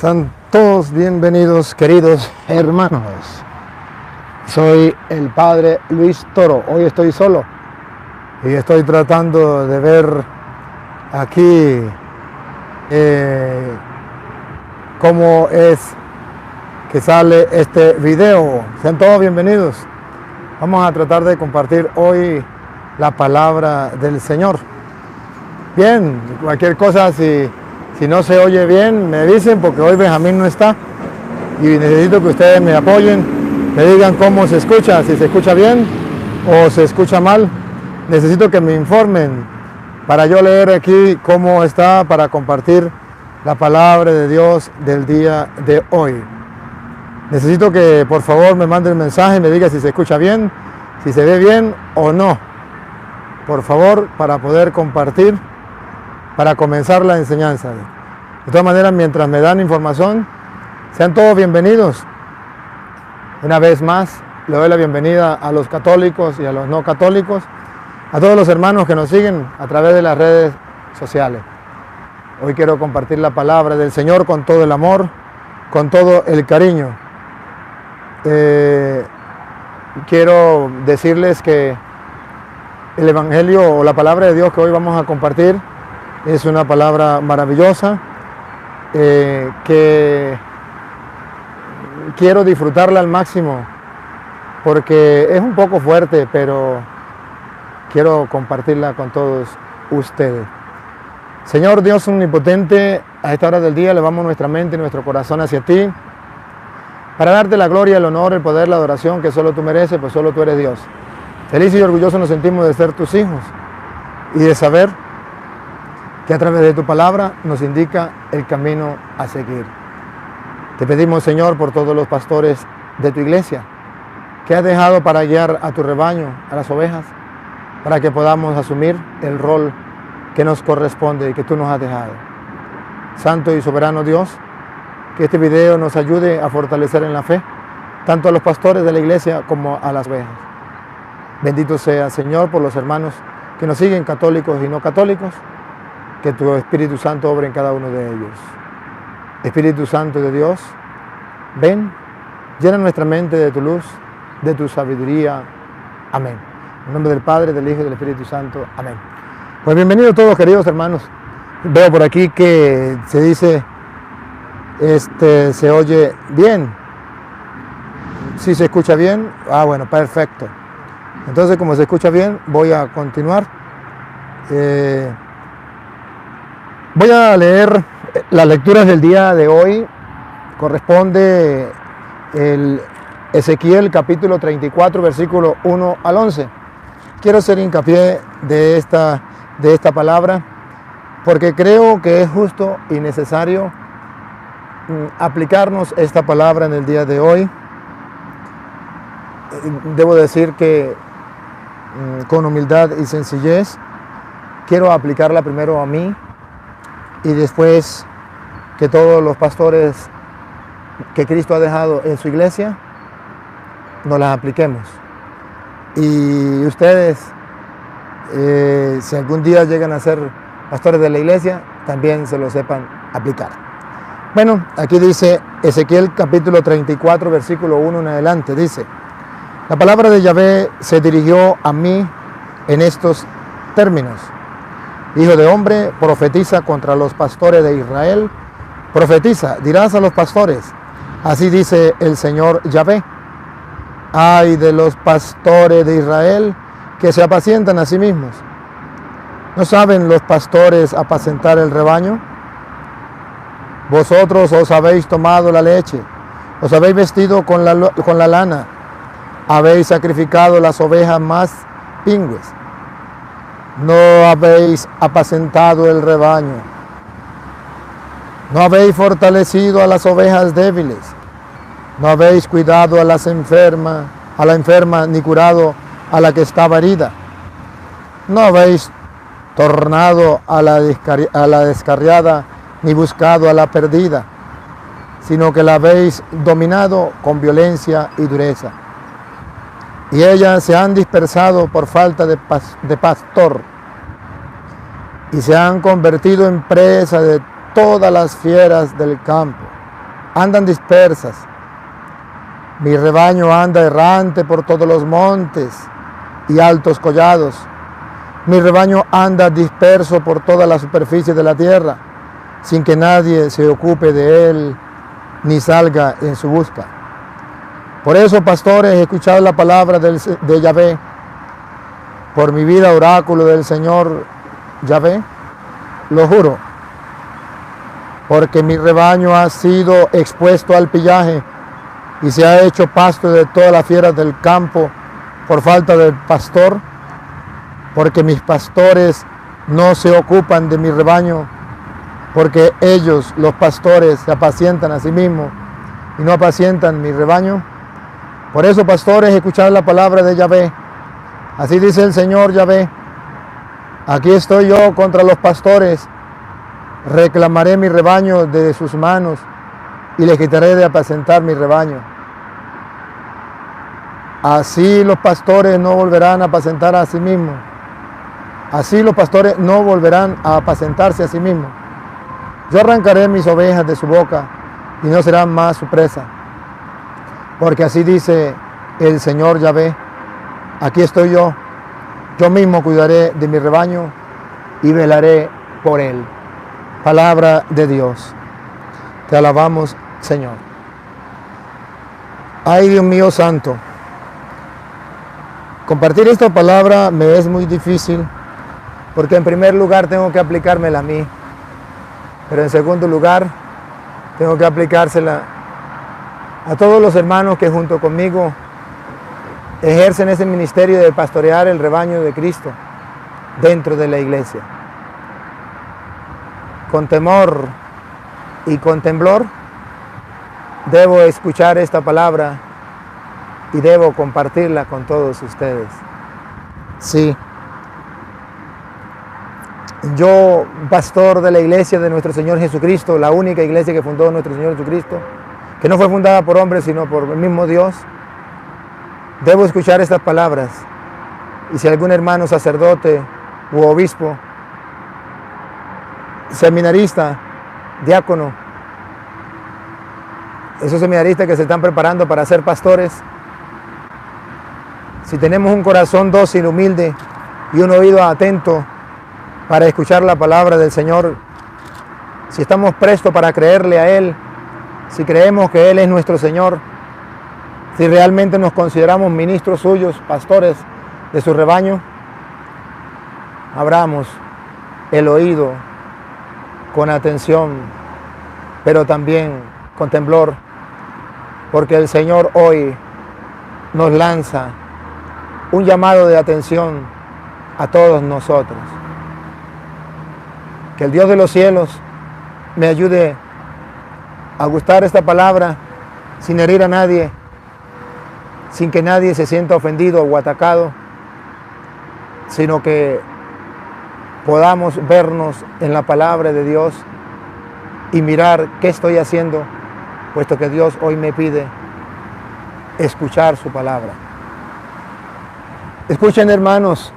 Sean todos bienvenidos, queridos hermanos. Soy el Padre Luis Toro. Hoy estoy solo y estoy tratando de ver aquí cómo es que sale este video. Sean todos bienvenidos. Vamos a tratar de compartir hoy la palabra del Señor. Bien, cualquier cosa, si no se oye bien, me dicen, porque hoy Benjamín no está y necesito que ustedes me apoyen, me digan cómo se escucha, si se escucha bien o se escucha mal. Necesito que me informen para yo leer aquí cómo está, para compartir la palabra de Dios del día de hoy. Necesito que por favor me manden un mensaje y me digan si se escucha bien, si se ve bien o no. Por favor, para poder compartir, para comenzar la enseñanza. De todas maneras, mientras me dan información, sean todos bienvenidos. Una vez más, le doy la bienvenida a los católicos y a los no católicos, a todos los hermanos que nos siguen a través de las redes sociales. Hoy quiero compartir la palabra del Señor con todo el amor, con todo el cariño. Quiero decirles que el Evangelio o la palabra de Dios que hoy vamos a compartir es una palabra maravillosa, que quiero disfrutarla al máximo porque es un poco fuerte, pero quiero compartirla con todos ustedes. Señor Dios omnipotente, a esta hora del día elevamos nuestra mente y nuestro corazón hacia ti para darte la gloria, el honor, el poder, la adoración que solo tú mereces, pues solo tú eres Dios. Felices y orgullosos nos sentimos de ser tus hijos y de saber que a través de tu palabra nos indica el camino a seguir. Te pedimos, Señor, por todos los pastores de tu iglesia que has dejado para guiar a tu rebaño, a las ovejas, para que podamos asumir el rol que nos corresponde y que tú nos has dejado. Santo y soberano Dios, que este video nos ayude a fortalecer en la fe, tanto a los pastores de la iglesia como a las ovejas. Bendito sea, Señor, por los hermanos que nos siguen, católicos y no católicos, que tu Espíritu Santo obre en cada uno de ellos. Espíritu Santo de Dios, ven, llena nuestra mente de tu luz, de tu sabiduría. Amén. En nombre del Padre, del Hijo y del Espíritu Santo. Amén. Pues bienvenidos todos, queridos hermanos. Veo por aquí que se dice, se oye bien. Si se escucha bien, bueno, perfecto. Entonces, como se escucha bien, voy a continuar. Voy a leer las lecturas del día de hoy. Corresponde el Ezequiel capítulo 34, versículo 1 al 11. Quiero hacer hincapié de esta palabra porque creo que es justo y necesario aplicarnos esta palabra en el día de hoy. Debo decir que con humildad y sencillez quiero aplicarla primero a mí y después que todos los pastores que Cristo ha dejado en su iglesia nos las apliquemos. Y ustedes, si algún día llegan a ser pastores de la iglesia, también se lo sepan aplicar. Bueno, aquí dice Ezequiel capítulo 34, versículo 1 en adelante, dice: la palabra de Yahvé se dirigió a mí en estos términos. Hijo de hombre, profetiza contra los pastores de Israel. Profetiza, dirás a los pastores, así dice el Señor Yahvé: ay de los pastores de Israel que se apacientan a sí mismos. ¿No saben los pastores apacentar el rebaño? Vosotros os habéis tomado la leche, os habéis vestido con la lana, habéis sacrificado las ovejas más pingües. No habéis apacentado el rebaño, no habéis fortalecido a las ovejas débiles, no habéis cuidado a la enferma, ni curado a la que estaba herida. No habéis tornado a la descarriada, ni buscado a la perdida, sino que la habéis dominado con violencia y dureza. Y ellas se han dispersado por falta de pastor, y se han convertido en presa de todas las fieras del campo. andan dispersas. Mi rebaño anda errante por todos los montes y altos collados. Mi rebaño anda disperso por toda la superficie de la tierra, sin que nadie se ocupe de él ni salga en su busca. Por eso, pastores, escuchad la palabra de Yahvé. Por mi vida, oráculo del Señor Yahvé, lo juro, porque mi rebaño ha sido expuesto al pillaje y se ha hecho pasto de todas las fieras del campo por falta del pastor, porque mis pastores no se ocupan de mi rebaño, porque ellos, los pastores, se apacientan a sí mismos y no apacientan mi rebaño. Por eso, pastores, escuchad la palabra de Yahvé. Así dice el Señor Yahvé: aquí estoy yo contra los pastores, reclamaré mi rebaño de sus manos y les quitaré de apacentar mi rebaño. Así los pastores no volverán a apacentar a sí mismos. Así los pastores no volverán a apacentarse a sí mismos. Yo arrancaré mis ovejas de su boca y no serán más su presa. Porque así dice el Señor Yahvé: aquí estoy yo mismo cuidaré de mi rebaño y velaré por él. Palabra de Dios. Te alabamos, Señor. Ay, Dios mío santo. Compartir esta palabra me es muy difícil, porque en primer lugar tengo que aplicármela a mí, pero en segundo lugar tengo que aplicársela a todos los hermanos que junto conmigo ejercen ese ministerio de pastorear el rebaño de Cristo dentro de la iglesia. Con temor y con temblor debo escuchar esta palabra y debo compartirla con todos ustedes. Sí, yo, pastor de la iglesia de nuestro Señor Jesucristo, la única iglesia que fundó nuestro Señor Jesucristo, que no fue fundada por hombres sino por el mismo Dios, debo escuchar estas palabras. Y si algún hermano sacerdote u obispo, seminarista, diácono, esos seminaristas que se están preparando para ser pastores, si tenemos un corazón dócil, humilde y un oído atento para escuchar la palabra del Señor, si estamos prestos para creerle a Él, si creemos que Él es nuestro Señor, si realmente nos consideramos ministros suyos, pastores de su rebaño, abramos el oído con atención, pero también con temblor, porque el Señor hoy nos lanza un llamado de atención a todos nosotros. Que el Dios de los cielos me ayude a gustar esta palabra sin herir a nadie, sin que nadie se sienta ofendido o atacado, sino que podamos vernos en la palabra de Dios y mirar qué estoy haciendo, puesto que Dios hoy me pide escuchar su palabra. Escuchen, hermanos,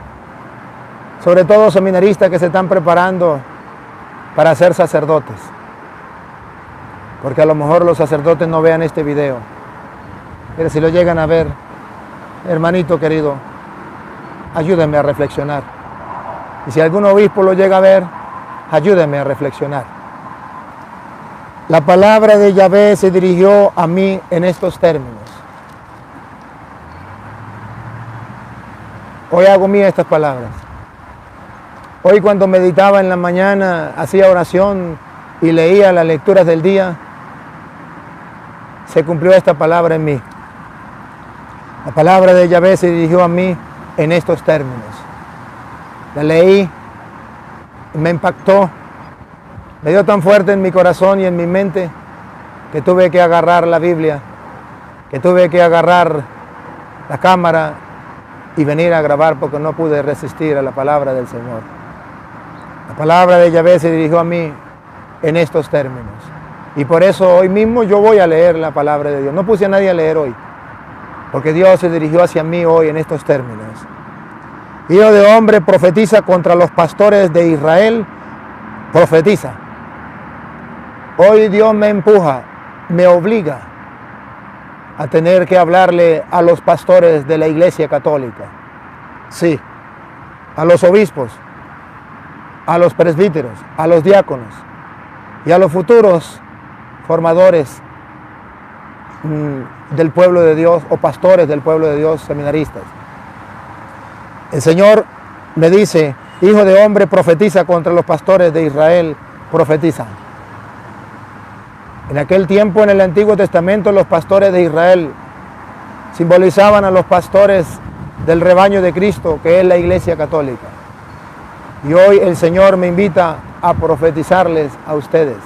sobre todo seminaristas que se están preparando para ser sacerdotes, porque a lo mejor los sacerdotes no vean este video, pero si lo llegan a ver, hermanito querido, ayúdenme a reflexionar. Y si algún obispo lo llega a ver, ayúdenme a reflexionar. La palabra de Yahvé se dirigió a mí en estos términos. Hoy hago mía estas palabras. Hoy, cuando meditaba en la mañana, hacía oración y leía las lecturas del día, se cumplió esta palabra en mí. La palabra de Yahvé se dirigió a mí en estos términos. La leí, me impactó, me dio tan fuerte en mi corazón y en mi mente que tuve que agarrar la Biblia, que tuve que agarrar la cámara y venir a grabar, porque no pude resistir a la palabra del Señor. La palabra de Yahvé se dirigió a mí en estos términos. Y por eso hoy mismo yo voy a leer la palabra de Dios. No puse a nadie a leer hoy, porque Dios se dirigió hacia mí hoy en estos términos. Hijo de hombre, profetiza contra los pastores de Israel, profetiza. Hoy Dios me empuja me obliga a tener que hablarle a los pastores de la Iglesia Católica. Sí, a los obispos, a los presbíteros, a los diáconos y a los futuros formadores del pueblo de Dios o pastores del pueblo de Dios, seminaristas. El Señor me dice: hijo de hombre, profetiza contra los pastores de Israel, profetiza. En aquel tiempo, en el Antiguo Testamento, los pastores de Israel simbolizaban a los pastores del rebaño de Cristo, que es la Iglesia Católica. Y hoy el Señor me invita a profetizarles a ustedes.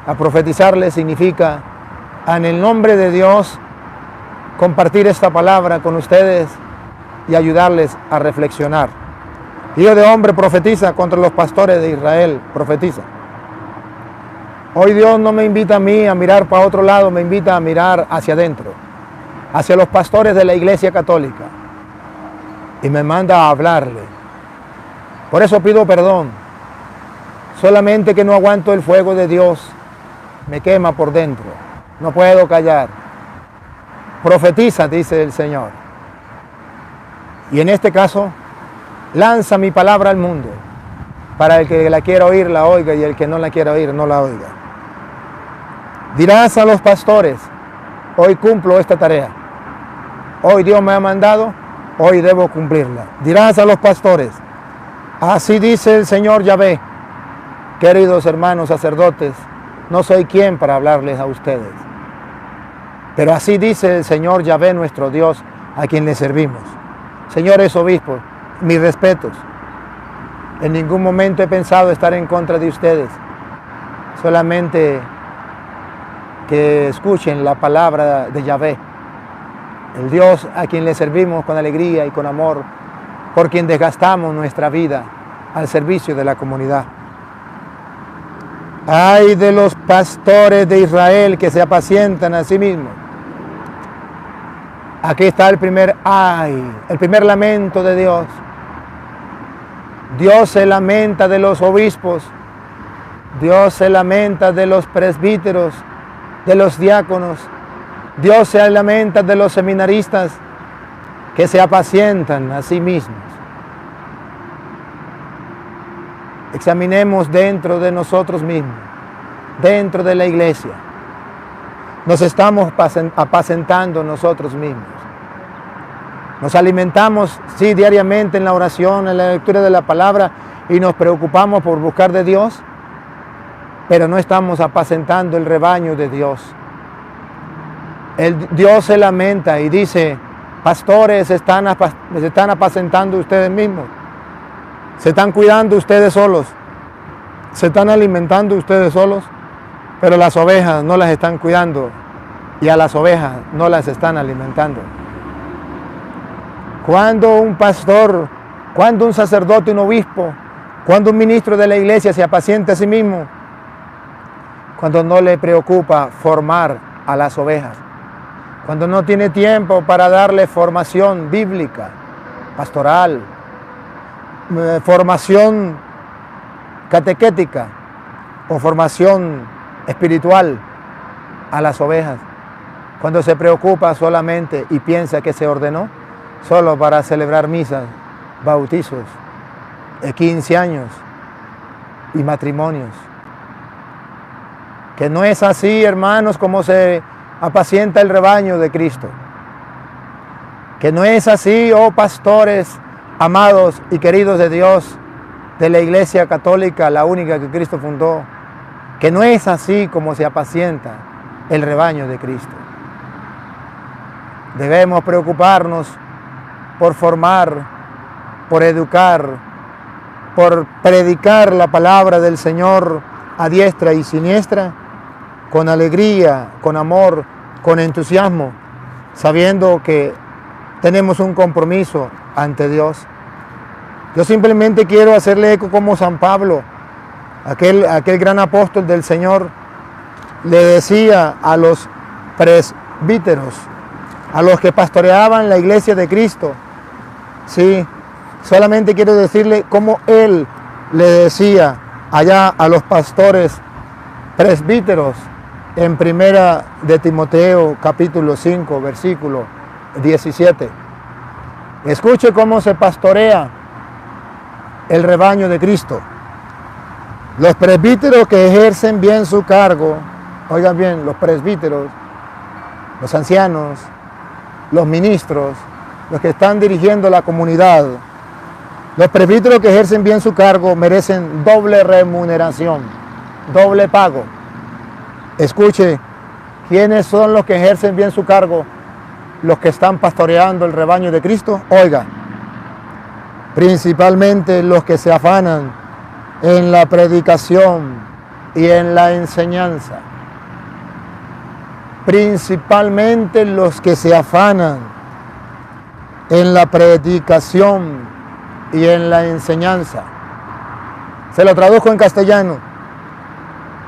A profetizarles significa, en el nombre de Dios, compartir esta palabra con ustedes y ayudarles a reflexionar. Hijo de hombre, profetiza contra los pastores de Israel, profetiza. Hoy Dios no me invita a mí a mirar para otro lado, me invita a mirar hacia adentro, hacia los pastores de la Iglesia Católica, y me manda a hablarle. Por eso pido perdón, solamente que no aguanto el fuego de Dios, me quema por dentro, no puedo callar. Profetiza, dice el Señor. Y en este caso, lanza mi palabra al mundo, para el que la quiera oír, la oiga, y el que no la quiera oír, no la oiga. Dirás a los pastores: hoy cumplo esta tarea. Hoy Dios me ha mandado, hoy debo cumplirla. Dirás a los pastores: así dice el Señor Yahvé. Queridos hermanos sacerdotes, no soy quien para hablarles a ustedes, pero así dice el Señor Yahvé, nuestro Dios, a quien le servimos. Señores obispos, mis respetos. En ningún momento he pensado estar en contra de ustedes. Solamente que escuchen la palabra de Yahvé, el Dios a quien le servimos con alegría y con amor, por quien desgastamos nuestra vida al servicio de la comunidad. Ay de los pastores de Israel que se apacientan a sí mismos. Aquí está el primer ay, el primer lamento de Dios. Dios se lamenta de los obispos, Dios se lamenta de los presbíteros, de los diáconos, Dios se lamenta de los seminaristas que se apacientan a sí mismos. Examinemos dentro de nosotros mismos, dentro de la iglesia. Nos estamos apacentando nosotros mismos. Nos alimentamos, sí, diariamente en la oración, en la lectura de la palabra, y nos preocupamos por buscar de Dios, pero no estamos apacentando el rebaño de Dios. Dios se lamenta y dice: pastores, se están apacentando ustedes mismos, se están cuidando ustedes solos, se están alimentando ustedes solos, pero las ovejas no las están cuidando y a las ovejas no las están alimentando. Cuando un pastor, cuando un sacerdote, un obispo, cuando un ministro de la iglesia se apacienta a sí mismo, cuando no le preocupa formar a las ovejas, cuando no tiene tiempo para darle formación bíblica, pastoral, formación catequética o formación espiritual a las ovejas, cuando se preocupa solamente y piensa que se ordenó solo para celebrar misas, bautizos, 15 años y matrimonios. Que no es así, hermanos, como se apacienta el rebaño de Cristo. Que no es así, oh pastores amados y queridos de Dios, de la Iglesia Católica, la única que Cristo fundó. Que no es así como se apacienta el rebaño de Cristo. Debemos preocuparnos por formar, por educar, por predicar la palabra del Señor a diestra y siniestra, con alegría, con amor, con entusiasmo, sabiendo que tenemos un compromiso ante Dios. Yo simplemente quiero hacerle eco como San Pablo, aquel gran apóstol del Señor, le decía a los presbíteros, a los que pastoreaban la iglesia de Cristo. Sí, solamente quiero decirle cómo él le decía allá a los pastores presbíteros en primera de Timoteo, capítulo 5, versículo 17. Escuche cómo se pastorea el rebaño de Cristo. Los presbíteros que ejercen bien su cargo, oigan bien, los presbíteros, los ancianos, los ministros, los que están dirigiendo la comunidad, los presbíteros que ejercen bien su cargo merecen doble remuneración, doble pago. Escuche, ¿quiénes son los que ejercen bien su cargo? Los que están pastoreando el rebaño de Cristo. Oiga, principalmente los que se afanan en la predicación y en la enseñanza. Principalmente los que se afanan en la predicación y en la enseñanza. Se lo traduzco en castellano.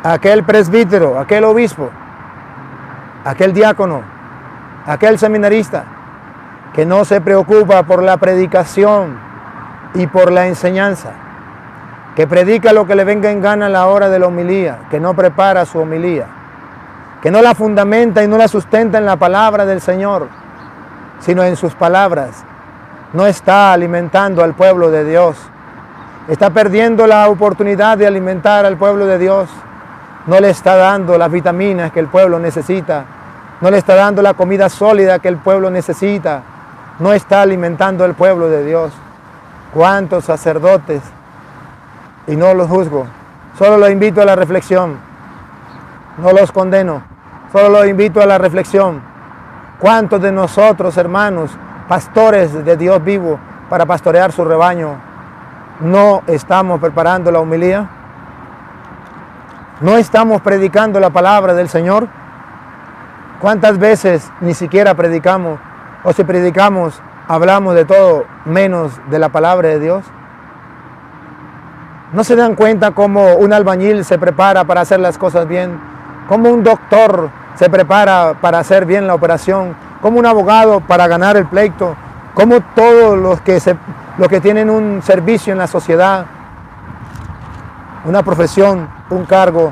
Aquel presbítero, aquel obispo, aquel diácono, aquel seminarista que no se preocupa por la predicación y por la enseñanza, que predica lo que le venga en gana a la hora de la homilía, que no prepara su homilía, que no la fundamenta y no la sustenta en la palabra del Señor, sino en sus palabras, no está alimentando al pueblo de Dios. Está perdiendo la oportunidad de alimentar al pueblo de Dios. No le está dando las vitaminas que el pueblo necesita. No le está dando la comida sólida que el pueblo necesita. No está alimentando al pueblo de Dios. ¿Cuántos sacerdotes? Y no los juzgo. Solo los invito a la reflexión. No los condeno. Solo los invito a la reflexión. ¿Cuántos de nosotros, hermanos, pastores de Dios vivo para pastorear su rebaño, no estamos preparando la homilía? ¿No estamos predicando la palabra del Señor? ¿Cuántas veces ni siquiera predicamos? O si predicamos, hablamos de todo menos de la palabra de Dios. ¿No se dan cuenta cómo un albañil se prepara para hacer las cosas bien? ¿Cómo un doctor se prepara para hacer bien la operación? ¿Cómo un abogado para ganar el pleito? ¿Cómo todos los que tienen un servicio en la sociedad, una profesión, un cargo,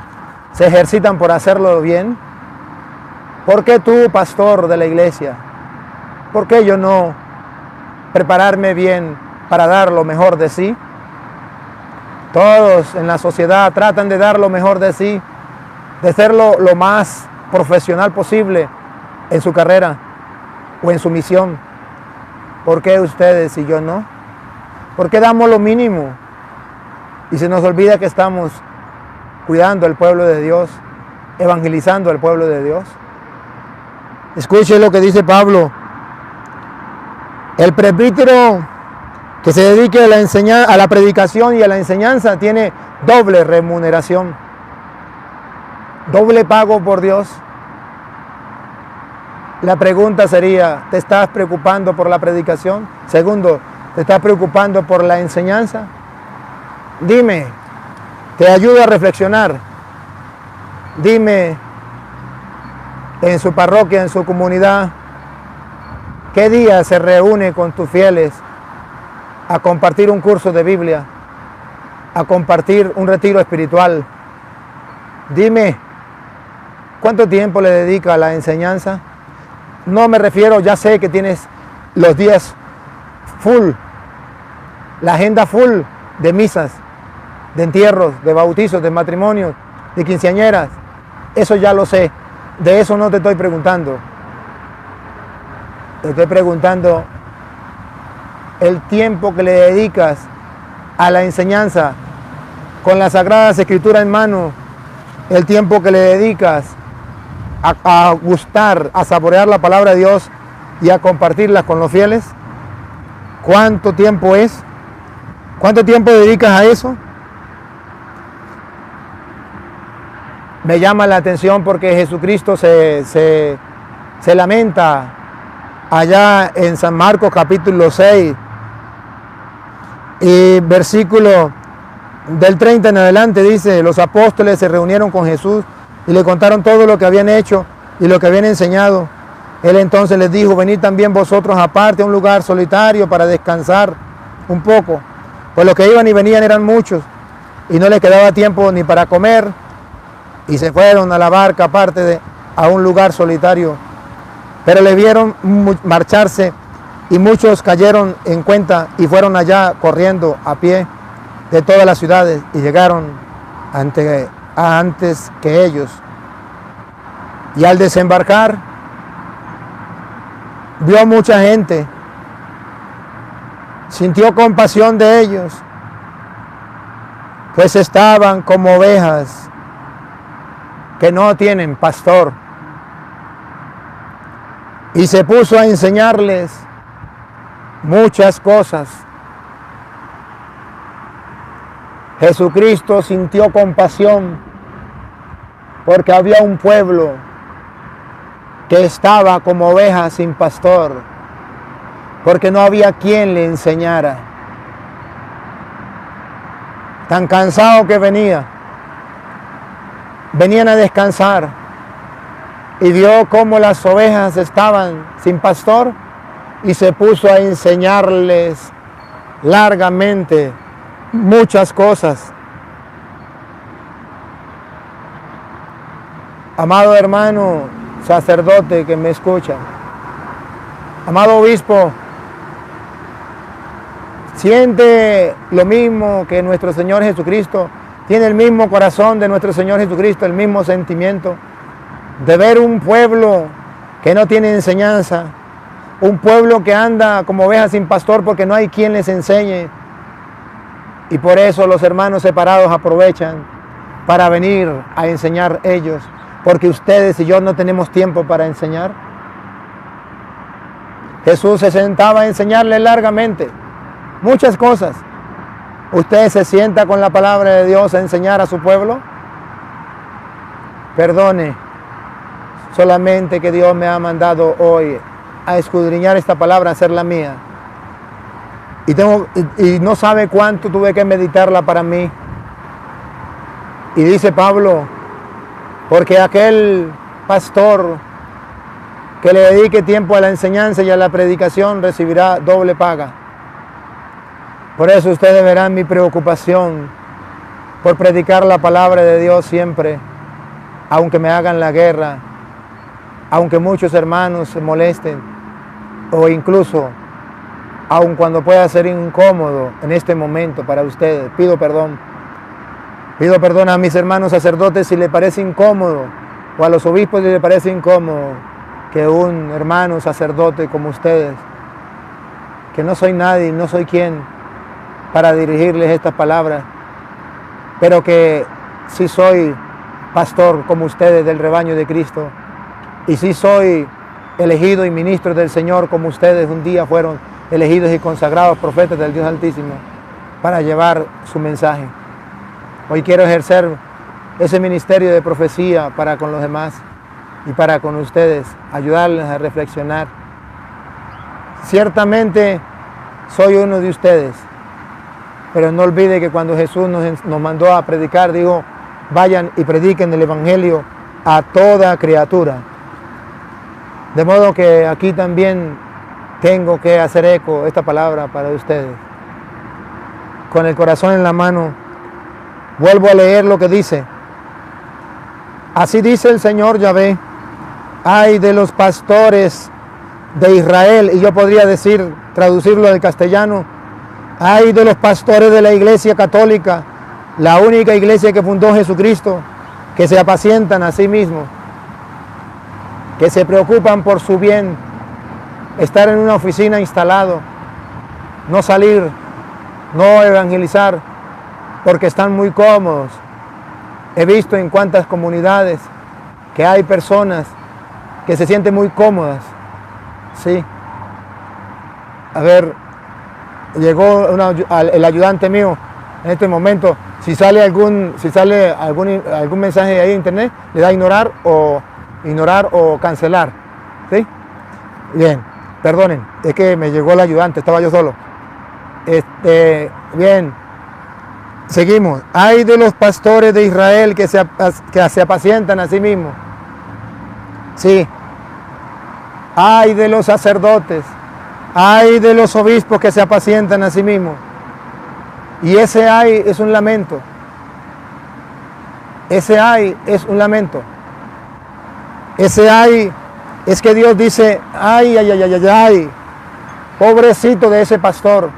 se ejercitan por hacerlo bien? ¿Por qué tú, pastor de la iglesia? ¿Por qué yo no prepararme bien para dar lo mejor de sí? Todos en la sociedad tratan de dar lo mejor de sí, de ser lo más profesional posible en su carrera o en su misión. ¿Por qué ustedes y yo no? ¿Por qué damos lo mínimo? Y se nos olvida que estamos cuidando al pueblo de Dios, evangelizando al pueblo de Dios. Escuche lo que dice Pablo. El presbítero que se dedique a la predicación y a la enseñanza tiene doble remuneración, doble pago por Dios. La pregunta sería, ¿te estás preocupando por la predicación? Segundo, ¿te estás preocupando por la enseñanza? Dime, te ayudo a reflexionar. Dime, en su parroquia, en su comunidad, ¿qué día se reúne con tus fieles a compartir un curso de Biblia, a compartir un retiro espiritual? Dime, ¿cuánto tiempo le dedica a la enseñanza? No me refiero, ya sé que tienes los días full, la agenda full de misas, de entierros, de bautizos, de matrimonios, de quinceañeras. Eso ya lo sé, de eso no te estoy preguntando. Te estoy preguntando el tiempo que le dedicas a la enseñanza con las Sagradas Escrituras en mano, el tiempo que le dedicas a gustar, a saborear la palabra de Dios y a compartirla con los fieles. ¿Cuánto tiempo es? ¿Cuánto tiempo dedicas a eso? Me llama la atención porque Jesucristo se lamenta allá en San Marcos capítulo 6 y versículo del 30 en adelante dice: los apóstoles se reunieron con Jesús y le contaron todo lo que habían hecho y lo que habían enseñado. Él entonces les dijo: venid también vosotros aparte a un lugar solitario para descansar un poco, pues los que iban y venían eran muchos y no les quedaba tiempo ni para comer. y se fueron a la barca aparte a un lugar solitario. Pero le vieron marcharse y muchos cayeron en cuenta y fueron allá corriendo a pie de todas las ciudades y llegaron antes que ellos. Y al desembarcar, vio mucha gente, sintió compasión de ellos, pues estaban como ovejas que no tienen pastor. Y se puso a enseñarles muchas cosas. Jesucristo sintió compasión porque había un pueblo que estaba como ovejas sin pastor, porque no había quien le enseñara. Tan cansado que venían a descansar y vio cómo las ovejas estaban sin pastor y se puso a enseñarles largamente muchas cosas. Amado hermano sacerdote que me escucha, amado obispo, siente lo mismo que nuestro Señor Jesucristo, tiene el mismo corazón de nuestro Señor Jesucristo, el mismo sentimiento de ver un pueblo que no tiene enseñanza, un pueblo que anda como ovejas sin pastor porque no hay quien les enseñe. Y por eso los hermanos separados aprovechan para venir a enseñar ellos, porque ustedes y yo no tenemos tiempo para enseñar. Jesús se sentaba a enseñarles largamente muchas cosas. ¿Usted se sienta con la palabra de Dios a enseñar a su pueblo? Perdone, solamente que Dios me ha mandado hoy a escudriñar esta palabra, a hacerla mía. Y no sabe cuánto tuve que meditarla para mí. Y dice Pablo, porque aquel pastor que le dedique tiempo a la enseñanza y a la predicación recibirá doble paga. Por eso ustedes verán mi preocupación por predicar la palabra de Dios siempre, aunque me hagan la guerra, aunque muchos hermanos se molesten, o incluso, aun cuando pueda ser incómodo en este momento para ustedes. Pido perdón a mis hermanos sacerdotes si les parece incómodo, o a los obispos si les parece incómodo que un hermano sacerdote como ustedes, que no soy nadie, no soy quien para dirigirles estas palabras, pero que sí soy pastor como ustedes del rebaño de Cristo, y sí soy elegido y ministro del Señor como ustedes un día fueron elegidos y consagrados profetas del Dios Altísimo para llevar su mensaje. Hoy quiero ejercer ese ministerio de profecía para con los demás y para con ustedes, ayudarles a reflexionar. Ciertamente soy uno de ustedes, pero no olvide que cuando Jesús nos mandó a predicar, dijo, vayan y prediquen el Evangelio a toda criatura. De modo que aquí también tengo que hacer eco esta palabra para ustedes. Con el corazón en la mano, vuelvo a leer lo que dice. Así dice el Señor Yahvé, ay de los pastores de Israel, y yo podría decir, traducirlo al castellano, ay de los pastores de la Iglesia Católica, la única iglesia que fundó Jesucristo, que se apacientan a sí mismos, que se preocupan por su bien, estar en una oficina instalado, no salir, no evangelizar, porque están muy cómodos. He visto en cuántas comunidades que hay personas que se sienten muy cómodas. Sí. A ver, llegó el ayudante mío en este momento. Si sale algún mensaje ahí en internet, le da a ignorar o cancelar. ¿Sí? Bien, perdonen, es que me llegó el ayudante, estaba yo solo. Bien, seguimos. Ay de los pastores de Israel que se apacientan a sí mismos. Sí. Ay de los sacerdotes. Ay de los obispos que se apacientan a sí mismos. Y ese ay es un lamento. Ese ay es un lamento. Ese ay es que Dios dice, ay, ay, ay, ay, ay, ay, pobrecito de ese pastor,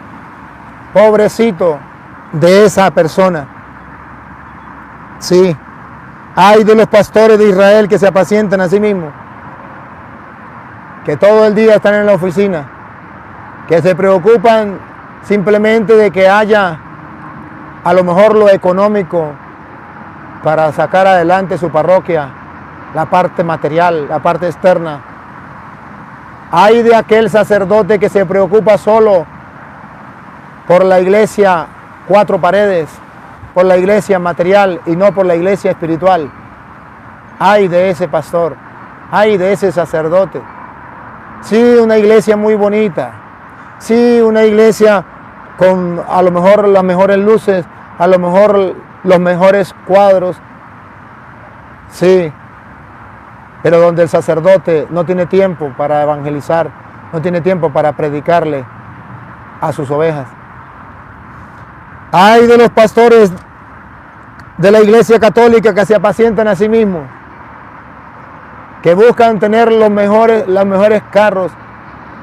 pobrecito de esa persona. Sí, ay de los pastores de Israel que se apacientan a sí mismos, que todo el día están en la oficina, que se preocupan simplemente de que haya a lo mejor lo económico para sacar adelante su parroquia, la parte material, la parte externa. Hay de aquel sacerdote que se preocupa solo por la iglesia cuatro paredes, por la iglesia material y no por la iglesia espiritual. Hay de ese pastor, hay de ese sacerdote. Sí, una iglesia muy bonita, sí, una iglesia con a lo mejor las mejores luces, a lo mejor los mejores cuadros, sí, pero donde el sacerdote no tiene tiempo para evangelizar, no tiene tiempo para predicarle a sus ovejas. Hay de los pastores de la iglesia católica que se apacientan a sí mismos, que buscan tener los mejores carros,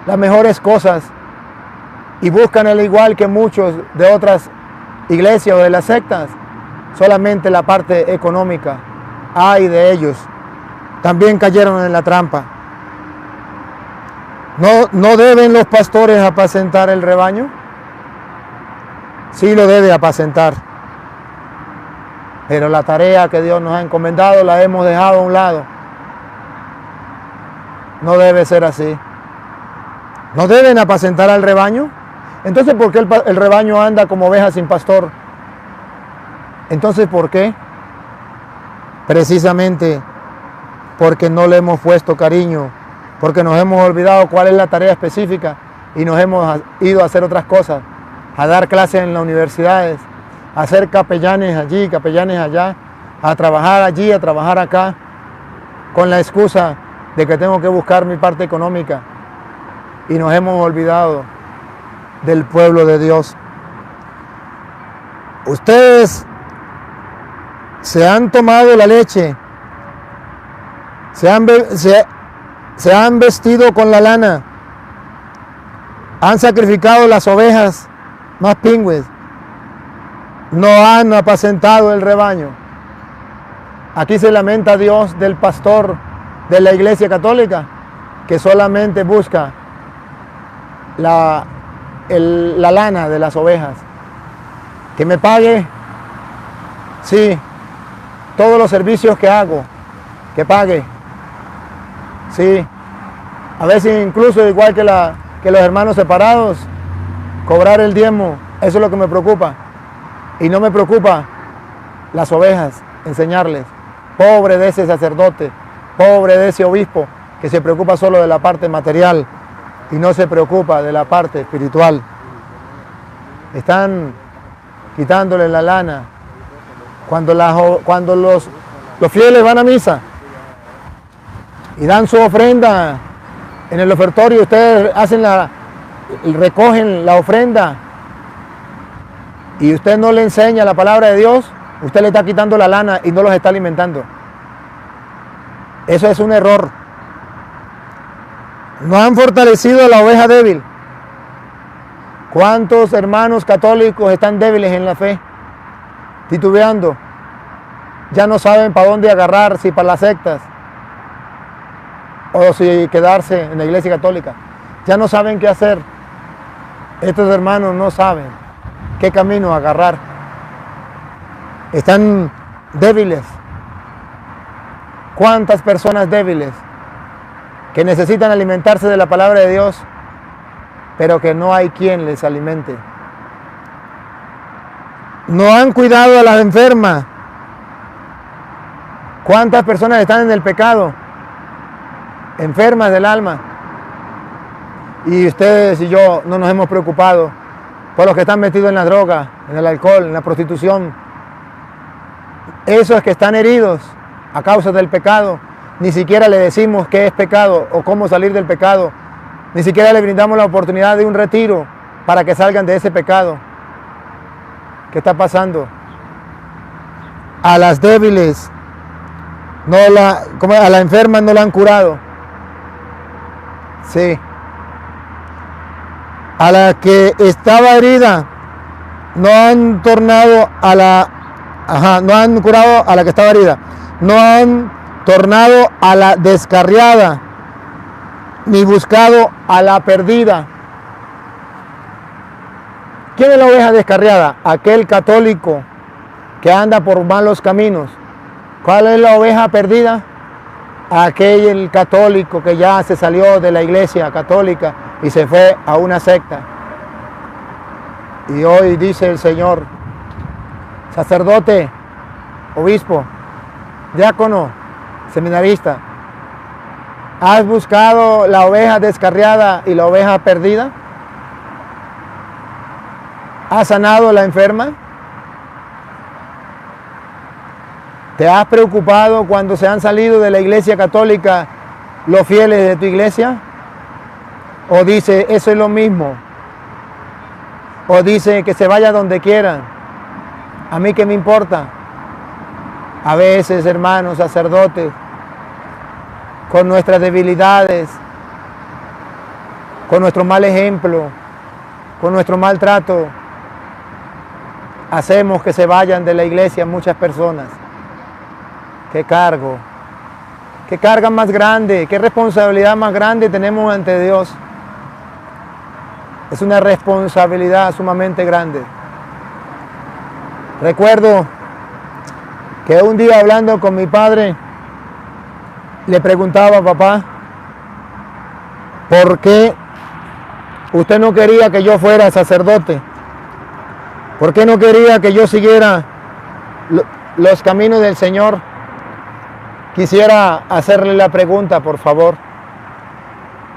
las mejores cosas, y buscan al igual que muchos de otras iglesias o de las sectas, solamente la parte económica. Ay de ellos, también cayeron en la trampa. ¿No deben los pastores apacentar el rebaño? Sí lo debe apacentar, pero la tarea que Dios nos ha encomendado la hemos dejado a un lado. No debe ser así. ¿No deben apacentar al rebaño? Entonces, ¿por qué el rebaño anda como oveja sin pastor? Entonces, ¿por qué? Precisamente porque no le hemos puesto cariño, porque nos hemos olvidado cuál es la tarea específica y nos hemos ido a hacer otras cosas, a dar clases en las universidades, a ser capellanes allí, capellanes allá, a trabajar allí, a trabajar acá, con la excusa de que tengo que buscar mi parte económica, y nos hemos olvidado del pueblo de Dios. Ustedes se han tomado la leche, se han vestido con la lana, han sacrificado las ovejas más pingües, no han apacentado el rebaño. Aquí se lamenta Dios del pastor de la iglesia católica que solamente busca la lana de las ovejas. Que me pague, sí, todos los servicios que hago, que pague, sí. A veces incluso igual que los hermanos separados, cobrar el diezmo, eso es lo que me preocupa. Y no me preocupa las ovejas, enseñarles. Pobre de ese sacerdote, pobre de ese obispo que se preocupa solo de la parte material y no se preocupa de la parte espiritual. Están quitándole la lana. Cuando los fieles van a misa y dan su ofrenda en el ofertorio, ustedes recogen la ofrenda y usted no le enseña la palabra de Dios, usted le está quitando la lana y no los está alimentando. Eso es un error. No han fortalecido a la oveja débil. ¿Cuántos hermanos católicos están débiles en la fe? Titubeando. Ya no saben para dónde agarrar, si para las sectas o si quedarse en la iglesia católica. Ya no saben qué hacer. Estos hermanos no saben qué camino agarrar. Están débiles. ¿Cuántas personas débiles que necesitan alimentarse de la palabra de Dios, pero que no hay quien les alimente? No han cuidado a las enfermas. ¿Cuántas personas están en el pecado? Enfermas del alma. Y ustedes y yo no nos hemos preocupado por los que están metidos en la droga, en el alcohol, en la prostitución. Esos que están heridos a causa del pecado, ni siquiera le decimos qué es pecado o cómo salir del pecado. Ni siquiera le brindamos la oportunidad de un retiro para que salgan de ese pecado. ¿Qué está pasando? a las débiles, a la enferma no la han curado. Sí. A la que estaba herida, no han tornado a no han curado a la que estaba herida, no han tornado a la descarriada, ni buscado a la perdida. ¿Quién es la oveja descarriada? Aquel católico que anda por malos caminos. ¿Cuál es la oveja perdida? Aquel católico que ya se salió de la iglesia católica y se fue a una secta. Y hoy dice el Señor, sacerdote, obispo, diácono, seminarista, ¿has buscado la oveja descarriada y la oveja perdida? ¿Has sanado la enferma? ¿Te has preocupado cuando se han salido de la iglesia católica los fieles de tu iglesia? ¿O dice, eso es lo mismo? ¿O dice que se vaya donde quieran? ¿A mí qué me importa? A veces, hermanos sacerdotes, con nuestras debilidades, con nuestro mal ejemplo, con nuestro maltrato, hacemos que se vayan de la iglesia muchas personas. Qué cargo, qué carga más grande, qué responsabilidad más grande tenemos ante Dios. Es una responsabilidad sumamente grande. Recuerdo que un día hablando con mi padre, le preguntaba, papá, ¿por qué usted no quería que yo fuera sacerdote? ¿Por qué no quería que yo siguiera los caminos del Señor? Quisiera hacerle la pregunta, por favor.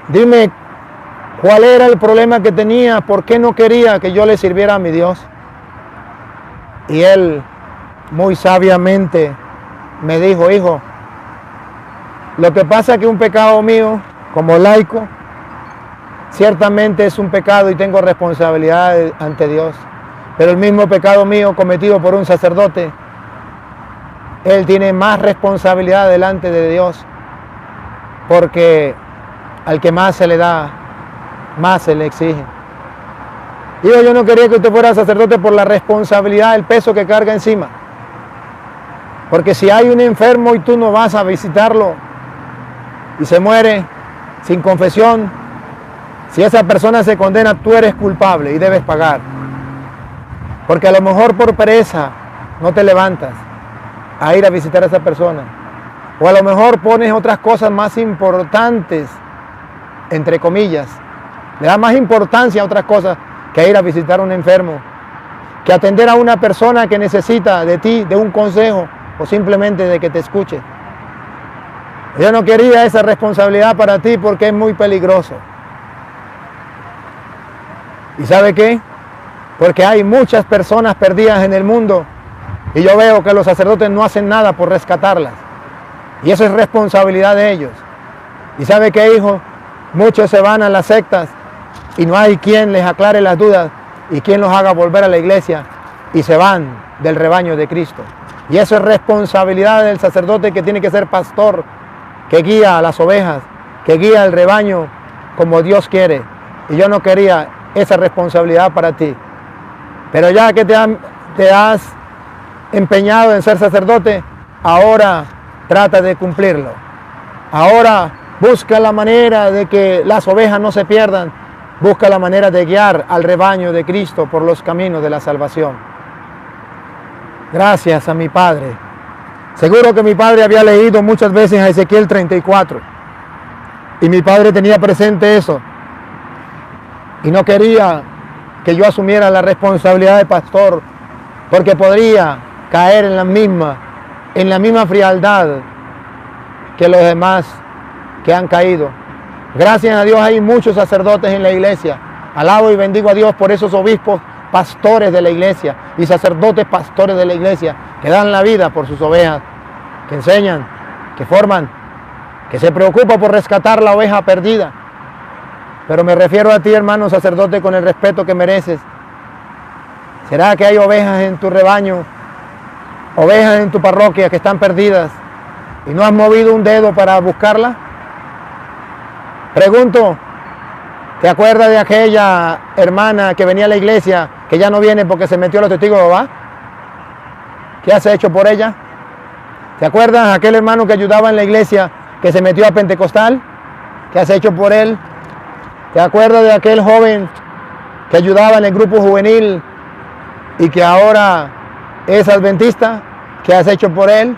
Dime, ¿cuál era el problema que tenía? ¿Por qué no quería que yo le sirviera a mi Dios? Y él, muy sabiamente, me dijo, hijo, lo que pasa es que un pecado mío, como laico, ciertamente es un pecado y tengo responsabilidad ante Dios. Pero el mismo pecado mío cometido por un sacerdote, él tiene más responsabilidad delante de Dios, porque al que más se le da, más se le exige. Digo, yo no quería que usted fuera sacerdote por la responsabilidad, el peso que carga encima. Porque si hay un enfermo y tú no vas a visitarlo y se muere sin confesión, si esa persona se condena, tú eres culpable y debes pagar. Porque a lo mejor por pereza no te levantas a ir a visitar a esa persona. O a lo mejor pones otras cosas más importantes, entre comillas. Le das más importancia a otras cosas que ir a visitar a un enfermo, que atender a una persona que necesita de ti, de un consejo, o simplemente de que te escuche. Yo no quería esa responsabilidad para ti porque es muy peligroso. ¿Y sabe qué? Porque hay muchas personas perdidas en el mundo y yo veo que los sacerdotes no hacen nada por rescatarlas. Y eso es responsabilidad de ellos. ¿Y sabe qué, hijo? Muchos se van a las sectas y no hay quien les aclare las dudas y quien los haga volver a la iglesia y se van del rebaño de Cristo. Y eso es responsabilidad del sacerdote, que tiene que ser pastor, que guía a las ovejas, que guía al rebaño como Dios quiere. Y yo no quería esa responsabilidad para ti. Pero ya que te has empeñado en ser sacerdote, ahora trata de cumplirlo. Ahora busca la manera de que las ovejas no se pierdan. Busca la manera de guiar al rebaño de Cristo por los caminos de la salvación. Gracias a mi padre. Seguro que mi padre había leído muchas veces a Ezequiel 34. Y mi padre tenía presente eso. Y no quería que yo asumiera la responsabilidad de pastor, porque podría caer en la misma frialdad que los demás que han caído. Gracias a Dios hay muchos sacerdotes en la iglesia. Alabo y bendigo a Dios por esos obispos pastores de la iglesia y sacerdotes pastores de la iglesia que dan la vida por sus ovejas, que enseñan, que forman, que se preocupan por rescatar la oveja perdida. Pero me refiero a ti, hermano sacerdote, con el respeto que mereces. ¿Será que hay ovejas en tu rebaño ovejas en tu parroquia que están perdidas y no has movido un dedo para buscarla? Pregunto, ¿te acuerdas de aquella hermana que venía a la iglesia que ya no viene porque se metió a los testigos de Jehová? ¿Qué has hecho por ella? ¿Te acuerdas de aquel hermano que ayudaba en la iglesia que se metió a Pentecostal? ¿Qué has hecho por él? ¿Te acuerdas de aquel joven que ayudaba en el grupo juvenil y que ahora es adventista? ¿Qué has hecho por él?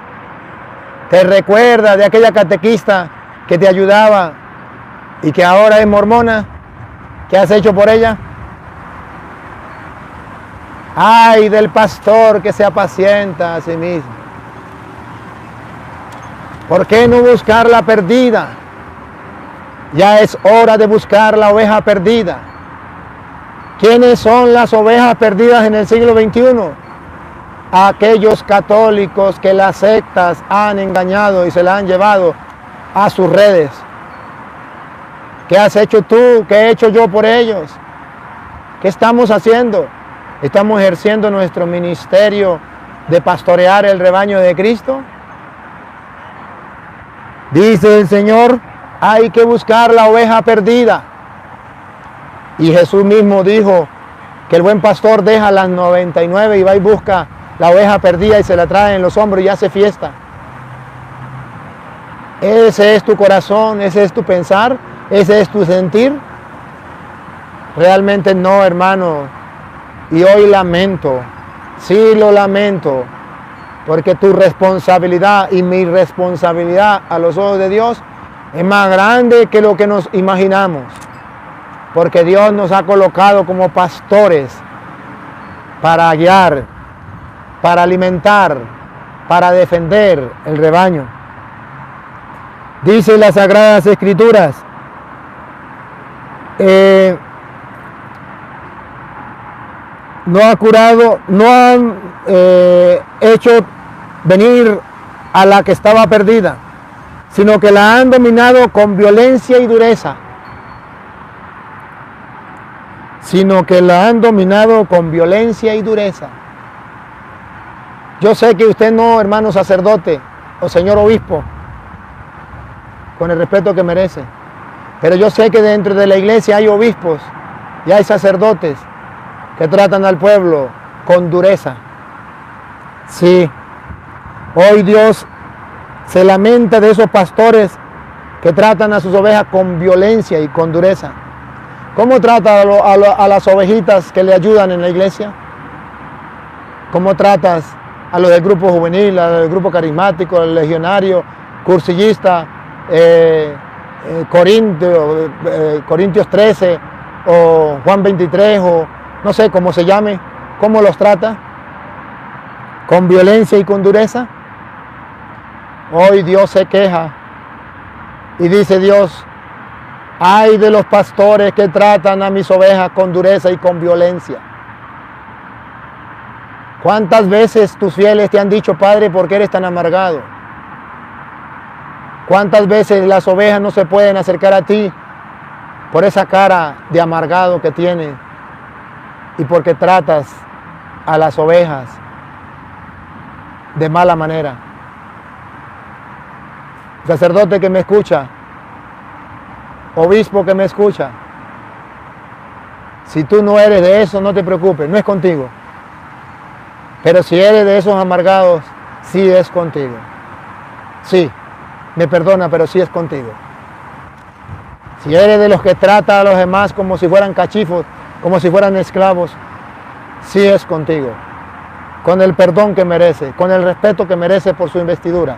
¿Te recuerdas de aquella catequista que te ayudaba y que ahora es mormona? ¿Qué has hecho por ella? ¡Ay del pastor que se apacienta a sí mismo! ¿Por qué no buscar la perdida? Ya es hora de buscar la oveja perdida. ¿Quiénes son las ovejas perdidas en el siglo XXI? Aquellos católicos que las sectas han engañado y se la han llevado a sus redes. ¿Qué has hecho tú? ¿Qué he hecho yo por ellos? ¿Qué estamos haciendo? ¿Estamos ejerciendo nuestro ministerio de pastorear el rebaño de Cristo? Dice el Señor, hay que buscar la oveja perdida. Y Jesús mismo dijo que el buen pastor deja las 99 y va y busca la oveja perdida y se la trae en los hombros y hace fiesta. Ese es tu corazón, ese es tu pensar, ese es tu sentir. Realmente no, hermano. Y hoy lamento, sí lo lamento, porque tu responsabilidad y mi responsabilidad a los ojos de Dios es más grande que lo que nos imaginamos. Porque Dios nos ha colocado como pastores para guiar, para alimentar, para defender el rebaño. Dice las Sagradas Escrituras, no ha curado, no han hecho venir a la que estaba perdida, sino que la han dominado con violencia y dureza. Sino que la han dominado con violencia y dureza. Yo sé que usted no, hermano sacerdote o señor obispo, con el respeto que merece, pero yo sé que dentro de la iglesia hay obispos y hay sacerdotes que tratan al pueblo con dureza. Sí, hoy Dios se lamenta de esos pastores que tratan a sus ovejas con violencia y con dureza. ¿Cómo trata a las ovejitas que le ayudan en la iglesia? ¿Cómo tratas a los del grupo juvenil, a los del grupo carismático, al legionario, cursillista, Corintios 13 o Juan 23 o no sé cómo se llame? ¿Cómo los trata? ¿Con violencia y con dureza? Hoy Dios se queja y dice Dios, ay de los pastores que tratan a mis ovejas con dureza y con violencia. ¿Cuántas veces tus fieles te han dicho, Padre, por qué eres tan amargado? ¿Cuántas veces las ovejas no se pueden acercar a ti por esa cara de amargado que tienes y porque tratas a las ovejas de mala manera? Sacerdote que me escucha, obispo que me escucha, si tú no eres de eso, no te preocupes, no es contigo. Pero si eres de esos amargados, sí es contigo. Sí, me perdona, pero sí es contigo. Si eres de los que trata a los demás como si fueran cachifos, como si fueran esclavos, sí es contigo. Con el perdón que merece, con el respeto que merece por su investidura.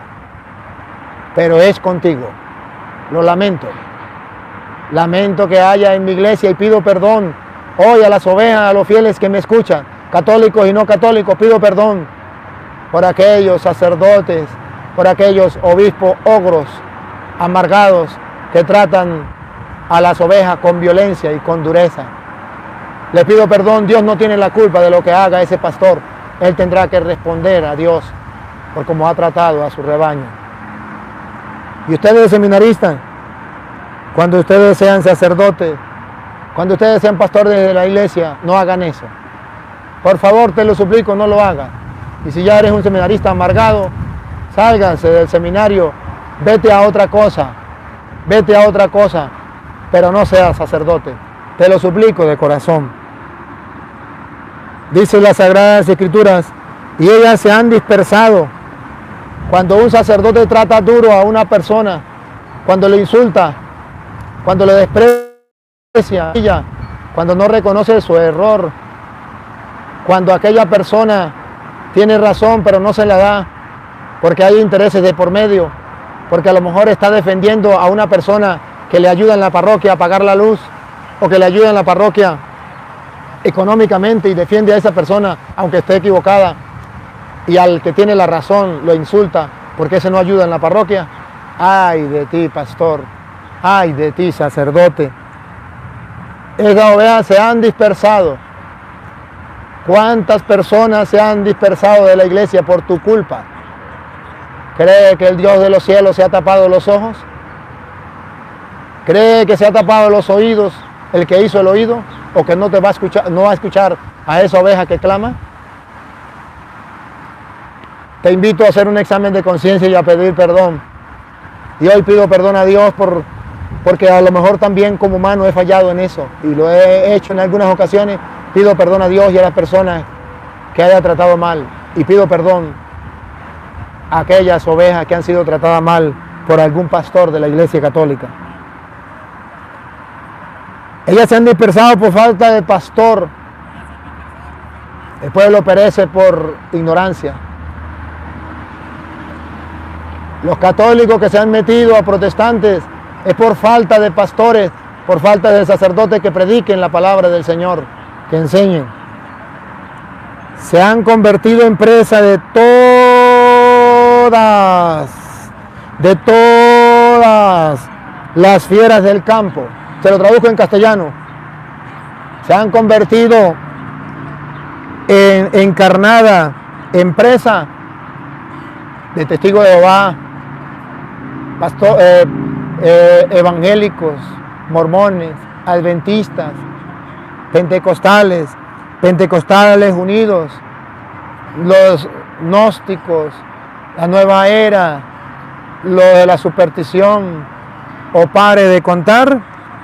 Pero es contigo. Lo lamento. Lamento que haya en mi iglesia y pido perdón hoy a las ovejas, a los fieles que me escuchan, católicos y no católicos, pido perdón por aquellos sacerdotes, por aquellos obispos ogros, amargados, que tratan a las ovejas con violencia y con dureza. Le pido perdón, Dios no tiene la culpa de lo que haga ese pastor. Él tendrá que responder a Dios por cómo ha tratado a su rebaño. Y ustedes seminaristas, cuando ustedes sean sacerdotes, cuando ustedes sean pastores de la iglesia, no hagan eso. Por favor, te lo suplico, no lo hagan. Y si ya eres un seminarista amargado, sálganse del seminario, vete a otra cosa, pero no seas sacerdote. Te lo suplico de corazón. Dice las Sagradas Escrituras, y ellas se han dispersado. Cuando un sacerdote trata duro a una persona, cuando le insulta, cuando le desprecia, cuando no reconoce su error, cuando aquella persona tiene razón pero no se la da, porque hay intereses de por medio, porque a lo mejor está defendiendo a una persona que le ayuda en la parroquia a pagar la luz, o que le ayuda en la parroquia económicamente y defiende a esa persona aunque esté equivocada, y al que tiene la razón lo insulta porque ese no ayuda en la parroquia. Ay de ti, pastor, ay de ti, sacerdote. Esas ovejas se han dispersado. ¿Cuántas personas se han dispersado de la iglesia por tu culpa? ¿Cree que el Dios de los cielos se ha tapado los ojos? ¿Cree que se ha tapado los oídos el que hizo el oído? ¿O que no te va a escuchar, no va a escuchar a esa oveja que clama? Te invito a hacer un examen de conciencia y a pedir perdón. Y hoy pido perdón a Dios porque a lo mejor también como humano he fallado en eso. Y lo he hecho en algunas ocasiones. Pido perdón a Dios y a las personas que haya tratado mal. Y pido perdón a aquellas ovejas que han sido tratadas mal por algún pastor de la Iglesia Católica. Ellas se han dispersado por falta de pastor. El pueblo perece por ignorancia. Los católicos que se han metido a protestantes es por falta de pastores, por falta de sacerdotes que prediquen la palabra del Señor, que enseñen. Se han convertido en presa de todas las fieras del campo. Se lo traduzco en castellano. Se han convertido en encarnada, en presa de testigos de Jehová, evangélicos, mormones, adventistas, pentecostales unidos, los gnósticos, la nueva era, lo de la superstición, o pare de contar,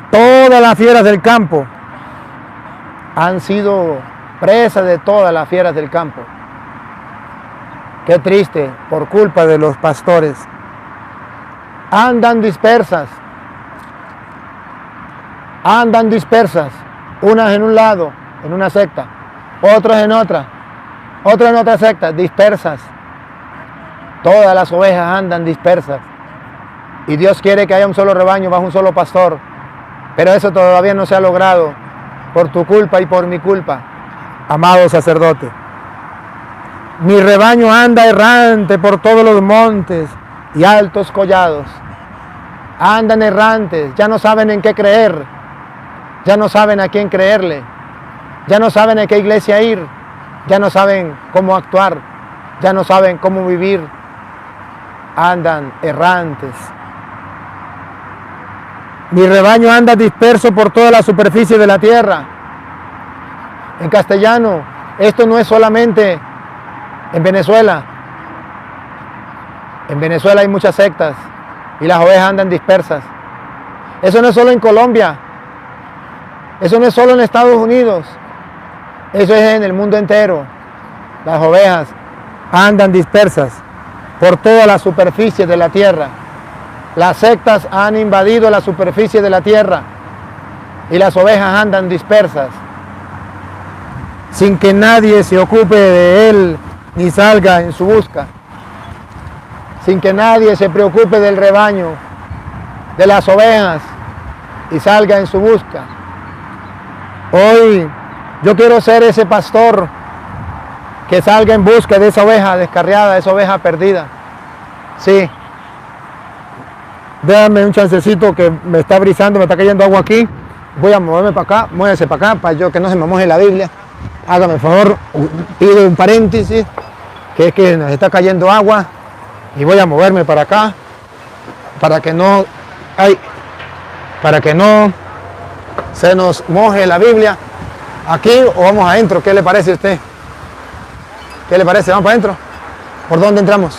todas las fieras del campo han sido presas de todas las fieras del campo. Qué triste, por culpa de los pastores. Andan dispersas, unas en un lado, en una secta, otras en otra secta, dispersas. Todas las ovejas andan dispersas. Y Dios quiere que haya un solo rebaño bajo un solo pastor. Pero eso todavía no se ha logrado por tu culpa y por mi culpa, amado sacerdote. Mi rebaño anda errante por todos los montes y altos collados. Andan errantes, ya no saben en qué creer, ya no saben a quién creerle, ya no saben a qué iglesia ir, ya no saben cómo actuar, ya no saben cómo vivir. Andan errantes. Mi rebaño anda disperso por toda la superficie de la tierra. En castellano, esto no es solamente en Venezuela. En Venezuela hay muchas sectas y las ovejas andan dispersas. Eso no es solo en Colombia. Eso no es solo en Estados Unidos. Eso es en el mundo entero. Las ovejas andan dispersas por toda la superficie de la tierra. Las sectas han invadido la superficie de la tierra y las ovejas andan dispersas sin que nadie se ocupe de él ni salga en su busca, sin que nadie se preocupe del rebaño, de las ovejas y salga en su busca. Hoy yo quiero ser ese pastor que salga en busca de esa oveja descarriada, esa oveja perdida. Sí. Déjame un chancecito que me está brisando, me está cayendo agua aquí. Voy a moverme para acá, muévese para acá, para yo que no se me moje la Biblia. Hágame el favor, pido un paréntesis, que es que nos está cayendo agua. Y voy a moverme para acá, para que no se nos moje la Biblia. Aquí o vamos adentro, ¿qué le parece a usted? ¿Qué le parece? ¿Vamos para adentro? ¿Por dónde entramos?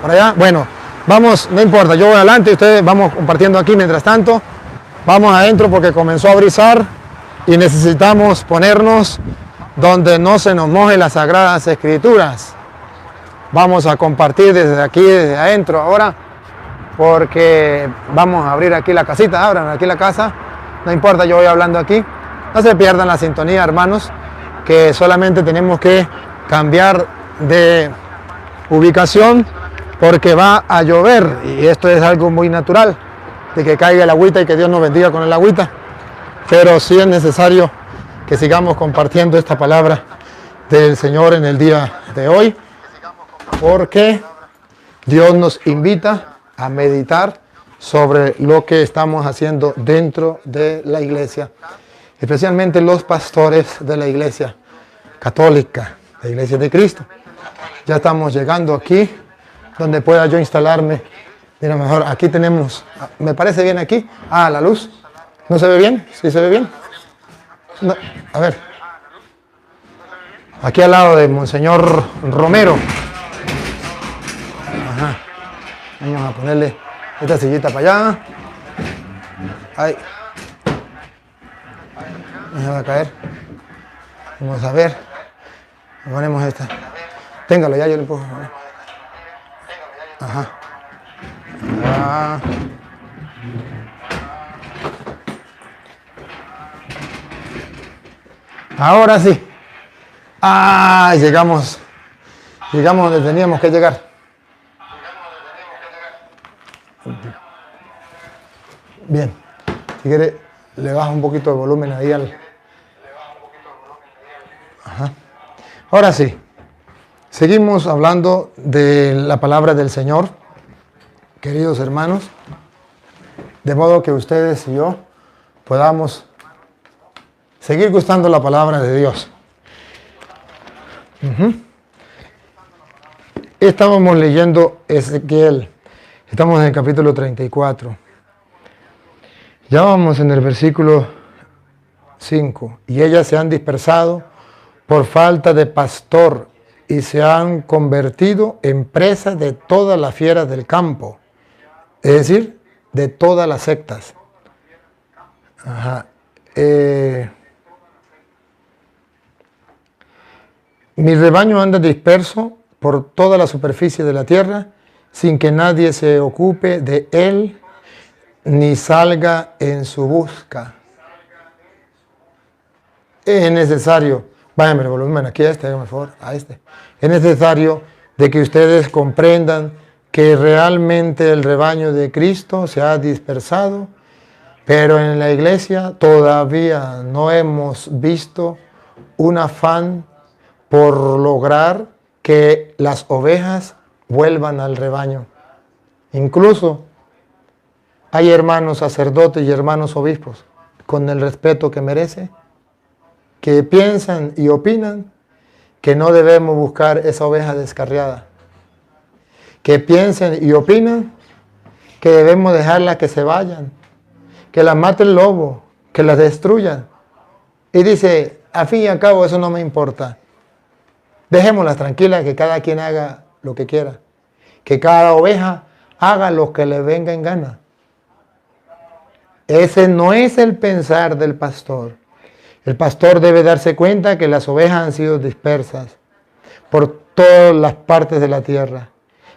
¿Por allá? Bueno, vamos, no importa, yo voy adelante y ustedes vamos compartiendo aquí mientras tanto. Vamos adentro porque comenzó a brisar y necesitamos ponernos donde no se nos mojen las Sagradas Escrituras. Vamos a compartir desde aquí, desde adentro ahora, porque vamos a abrir aquí la casita. Abran aquí la casa, no importa, yo voy hablando aquí. No se pierdan la sintonía, hermanos, que solamente tenemos que cambiar de ubicación porque va a llover y esto es algo muy natural, de que caiga el agüita y que Dios nos bendiga con el agüita, pero sí es necesario que sigamos compartiendo esta palabra del Señor en el día de hoy, porque Dios nos invita a meditar sobre lo que estamos haciendo dentro de la iglesia, especialmente los pastores de la iglesia católica, la iglesia de Cristo. Ya estamos llegando aquí, donde pueda yo instalarme. Mira, mejor, aquí tenemos, ¿me parece bien aquí? Ah, la luz. ¿No se ve bien? ¿Sí se ve bien? No, a ver. Aquí al lado de Monseñor Romero. Ajá. Vamos a ponerle esta sillita para allá. Ahí. No se va a caer. Vamos a ver. Ponemos esta. Téngalo, ya yo le empujo. Ajá. Ah. Ahora sí. Ah, llegamos donde teníamos que llegar. Bien. Si quiere, le baja un poquito de volumen ahí al... Ajá. Ahora sí. Seguimos hablando de la palabra del Señor, queridos hermanos, de modo que ustedes y yo podamos seguir gustando la palabra de Dios. Estábamos leyendo Ezequiel, estamos en el capítulo 34. Ya vamos en el versículo 5. Y ellas se han dispersado por falta de pastor y se han convertido en presa de todas las fieras del campo, es decir, de todas las sectas. Ajá. Mi rebaño anda disperso por toda la superficie de la tierra, sin que nadie se ocupe de él, ni salga en su busca. Es necesario, váyanme el volumen aquí a este, háganme el favor, a este. Es necesario de que ustedes comprendan que realmente el rebaño de Cristo se ha dispersado, pero en la iglesia todavía no hemos visto un afán por lograr que las ovejas vuelvan al rebaño. Incluso hay hermanos sacerdotes y hermanos obispos, con el respeto que merece, que piensan y opinan que no debemos buscar esa oveja descarriada, que piensen y opinan que debemos dejarla que se vayan, que la mate el lobo, que la destruyan. Y dice, a fin y al cabo eso no me importa. Dejémoslas tranquilas, que cada quien haga lo que quiera. Que cada oveja haga lo que le venga en gana. Ese no es el pensar del pastor. El pastor debe darse cuenta que las ovejas han sido dispersas por todas las partes de la tierra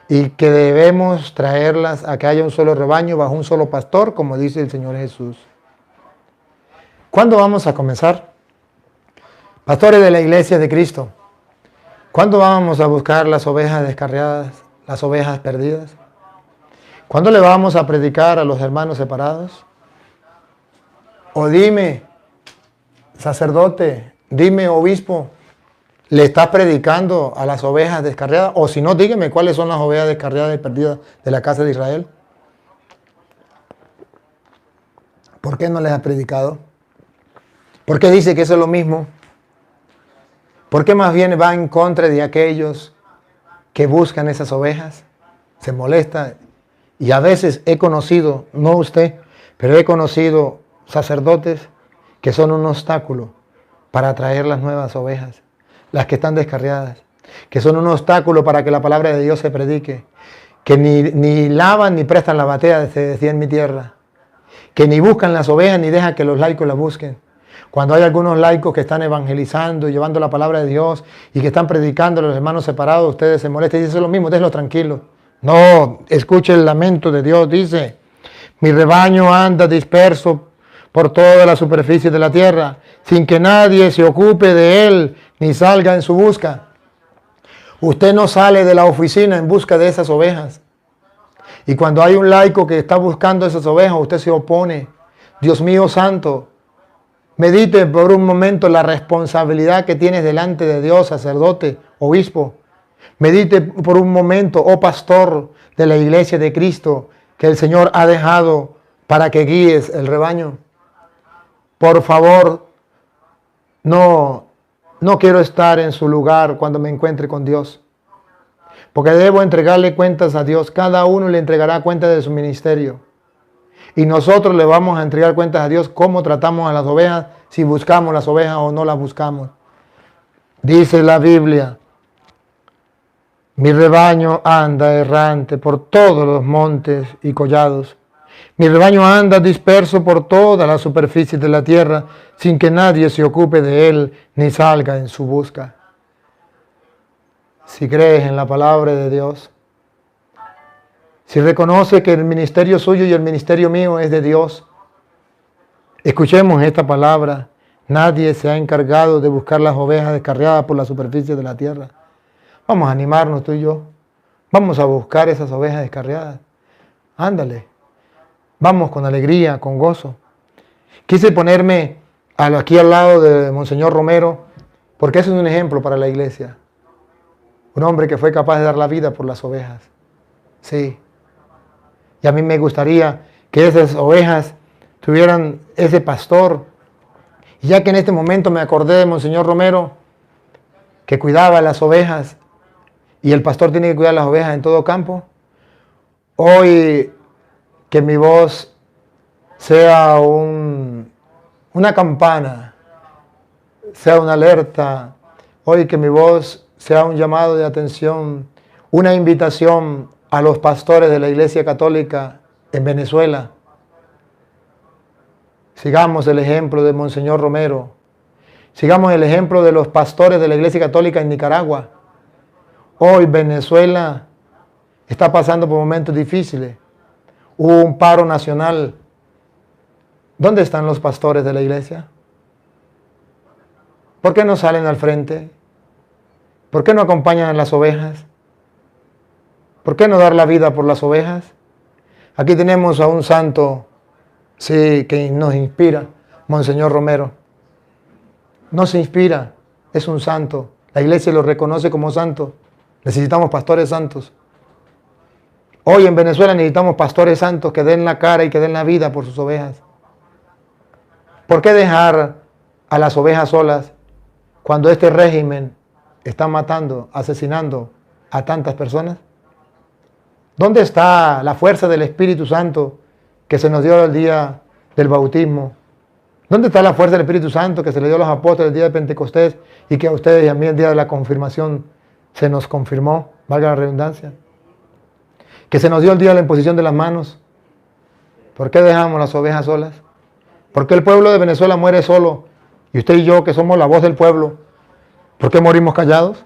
y que debemos traerlas a que haya un solo rebaño bajo un solo pastor, como dice el Señor Jesús. ¿Cuándo vamos a comenzar? Pastores de la iglesia de Cristo, ¿cuándo vamos a buscar las ovejas descarriadas, las ovejas perdidas? ¿Cuándo le vamos a predicar a los hermanos separados? O dime, sacerdote, dime, obispo, ¿le estás predicando a las ovejas descarriadas? O si no, dígame cuáles son las ovejas descarriadas y perdidas de la casa de Israel. ¿Por qué no les has predicado? ¿Por qué dice que eso es lo mismo? ¿Por qué más bien va en contra de aquellos que buscan esas ovejas? Se molesta. Y a veces he conocido, no usted, pero he conocido sacerdotes que son un obstáculo para traer las nuevas ovejas, las que están descarriadas. que son un obstáculo para que la palabra de Dios se predique, que ni lavan ni prestan la batea, se decía en mi tierra, que ni buscan las ovejas ni dejan que los laicos las busquen. Cuando hay algunos laicos que están evangelizando y llevando la palabra de Dios y que están predicando a los hermanos separados, ustedes se molestan y dicen lo mismo, déjenlos tranquilos. No, escuche el lamento de Dios, dice, mi rebaño anda disperso por toda la superficie de la tierra, sin que nadie se ocupe de él ni salga en su busca. Usted no sale de la oficina en busca de esas ovejas. Y cuando hay un laico que está buscando esas ovejas, usted se opone. Dios mío santo, medite por un momento la responsabilidad que tienes delante de Dios, sacerdote, obispo. Medite por un momento, oh pastor de la iglesia de Cristo, que el Señor ha dejado para que guíes el rebaño. Por favor, no quiero estar en su lugar cuando me encuentre con Dios, porque debo entregarle cuentas a Dios. Cada uno le entregará cuentas de su ministerio. Y nosotros le vamos a entregar cuentas a Dios cómo tratamos a las ovejas, si buscamos las ovejas o no las buscamos. Dice la Biblia, mi rebaño anda errante por todos los montes y collados. Mi rebaño anda disperso por toda la superficie de la tierra, sin que nadie se ocupe de él ni salga en su busca. Si crees en la palabra de Dios, si reconoce que el ministerio suyo y el ministerio mío es de Dios, escuchemos esta palabra. Nadie se ha encargado de buscar las ovejas descarriadas por la superficie de la tierra. Vamos a animarnos tú y yo. Vamos a buscar esas ovejas descarriadas. Ándale. Vamos con alegría, con gozo. Quise ponerme aquí al lado de Monseñor Romero, porque ese es un ejemplo para la iglesia. Un hombre que fue capaz de dar la vida por las ovejas. Sí. Y a mí me gustaría que esas ovejas tuvieran ese pastor. Y ya que en este momento me acordé de Monseñor Romero, que cuidaba las ovejas, y el pastor tiene que cuidar las ovejas en todo campo, hoy que mi voz sea una campana, sea una alerta, hoy que mi voz sea un llamado de atención, una invitación a los pastores de la Iglesia Católica en Venezuela. Sigamos el ejemplo de Monseñor Romero, sigamos el ejemplo de los pastores de la Iglesia Católica en Nicaragua. Hoy Venezuela está pasando por momentos difíciles. Hubo un paro nacional. ¿Dónde están los pastores de la iglesia? ¿Por qué no salen al frente? ¿Por qué no acompañan a las ovejas? ¿Por qué no dar la vida por las ovejas? Aquí tenemos a un santo, sí, que nos inspira, Monseñor Romero. No se inspira, es un santo. La iglesia lo reconoce como santo. Necesitamos pastores santos. Hoy en Venezuela necesitamos pastores santos que den la cara y que den la vida por sus ovejas. ¿Por qué dejar a las ovejas solas cuando este régimen está matando, asesinando a tantas personas? ¿Dónde está la fuerza del Espíritu Santo que se nos dio el día del bautismo? ¿Dónde está la fuerza del Espíritu Santo que se le dio a los apóstoles el día de Pentecostés y que a ustedes y a mí el día de la confirmación se nos confirmó, valga la redundancia? Que se nos dio el día de la imposición de las manos. ¿Por qué dejamos las ovejas solas? ¿Por qué el pueblo de Venezuela muere solo? Y usted y yo, que somos la voz del pueblo, ¿por qué morimos callados?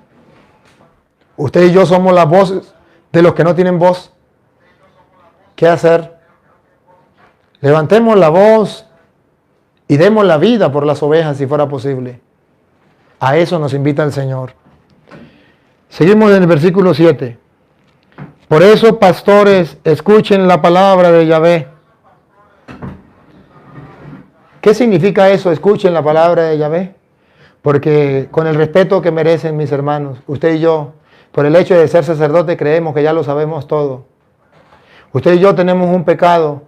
Usted y yo somos las voces de los que no tienen voz. ¿Qué hacer? Levantemos la voz y demos la vida por las ovejas si fuera posible. A eso nos invita el Señor. Seguimos en el versículo 7. Por eso, pastores, escuchen la palabra de Yahvé. ¿Qué significa eso? Escuchen la palabra de Yahvé. Porque con el respeto que merecen mis hermanos, usted y yo, por el hecho de ser sacerdote, creemos que ya lo sabemos todo. Usted y yo tenemos un pecado,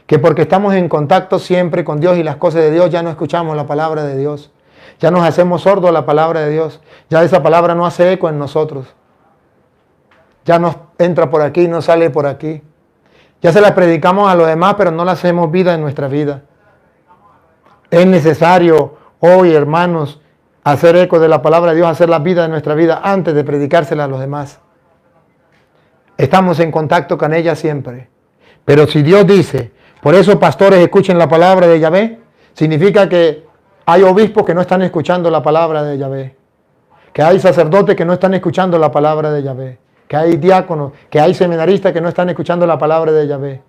que porque estamos en contacto siempre con Dios y las cosas de Dios, ya no escuchamos la palabra de Dios. Ya nos hacemos sordos a la palabra de Dios. Ya esa palabra no hace eco en nosotros. Ya nos entra por aquí, no sale por aquí. Ya se la predicamos a los demás, pero no la hacemos vida en nuestra vida. Es necesario hoy, hermanos, hacer eco de la palabra de Dios, hacer la vida de nuestra vida antes de predicársela a los demás. Estamos en contacto con ella siempre. Pero si Dios dice, por eso pastores escuchen la palabra de Yahvé, significa que hay obispos que no están escuchando la palabra de Yahvé, que hay sacerdotes que no están escuchando la palabra de Yahvé, que hay diáconos, que hay seminaristas que no están escuchando la palabra de Yahvé.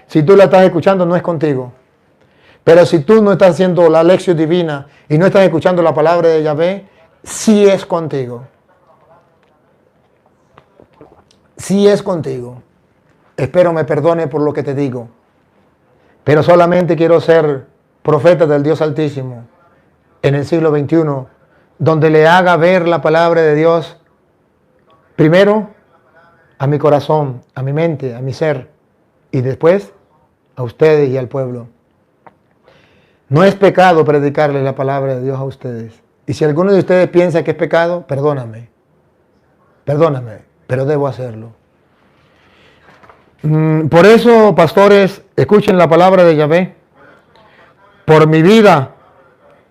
Si tú la estás escuchando, no es contigo. Pero si tú no estás haciendo la lección divina y no estás escuchando la palabra de Yahvé, sí es contigo. Sí es contigo. Espero me perdone por lo que te digo. Pero solamente quiero ser profeta del Dios Altísimo en el siglo XXI, donde le haga ver la palabra de Dios primero a mi corazón, a mi mente, a mi ser, y después a ustedes y al pueblo. No es pecado predicarle la palabra de Dios a ustedes. Y si alguno de ustedes piensa que es pecado, perdóname, pero debo hacerlo. Por eso, pastores, escuchen la palabra de Yahvé. Por mi vida,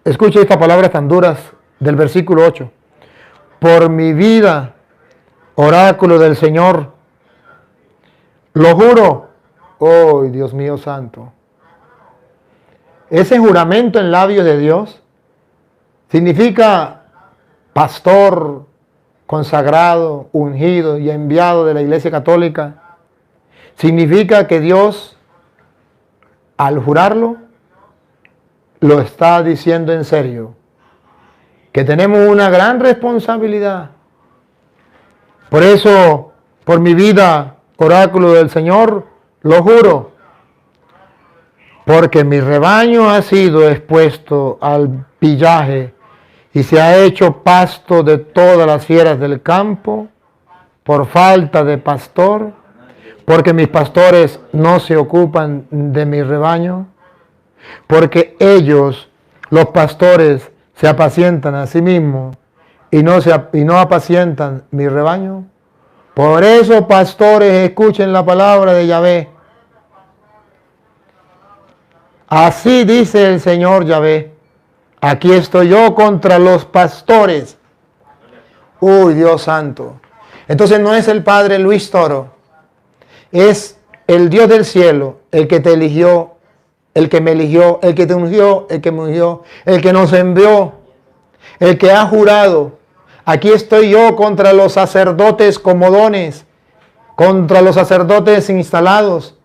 escuchen estas palabras tan duras del versículo 8. Por mi vida, oráculo del Señor, lo juro, oh Dios mío santo. Ese juramento en labios de Dios significa pastor consagrado, ungido y enviado de la Iglesia Católica. Significa que Dios, al jurarlo, lo está diciendo en serio. Que tenemos una gran responsabilidad. Por eso, por mi vida, oráculo del Señor, lo juro. Porque mi rebaño ha sido expuesto al pillaje y se ha hecho pasto de todas las fieras del campo por falta de pastor, porque mis pastores no se ocupan de mi rebaño, porque ellos, los pastores, se apacientan a sí mismos y no apacientan mi rebaño. Por eso, pastores, escuchen la palabra de Yahvé. Así dice el Señor Yahvé. Aquí estoy yo contra los pastores. Uy, Dios santo. Entonces no es el Padre Luis Toro. Es el Dios del cielo el que te eligió, el que me eligió, el que te ungió, el que me ungió, el que nos envió, el que ha jurado. Aquí estoy yo contra los sacerdotes comodones, contra los sacerdotes instalados,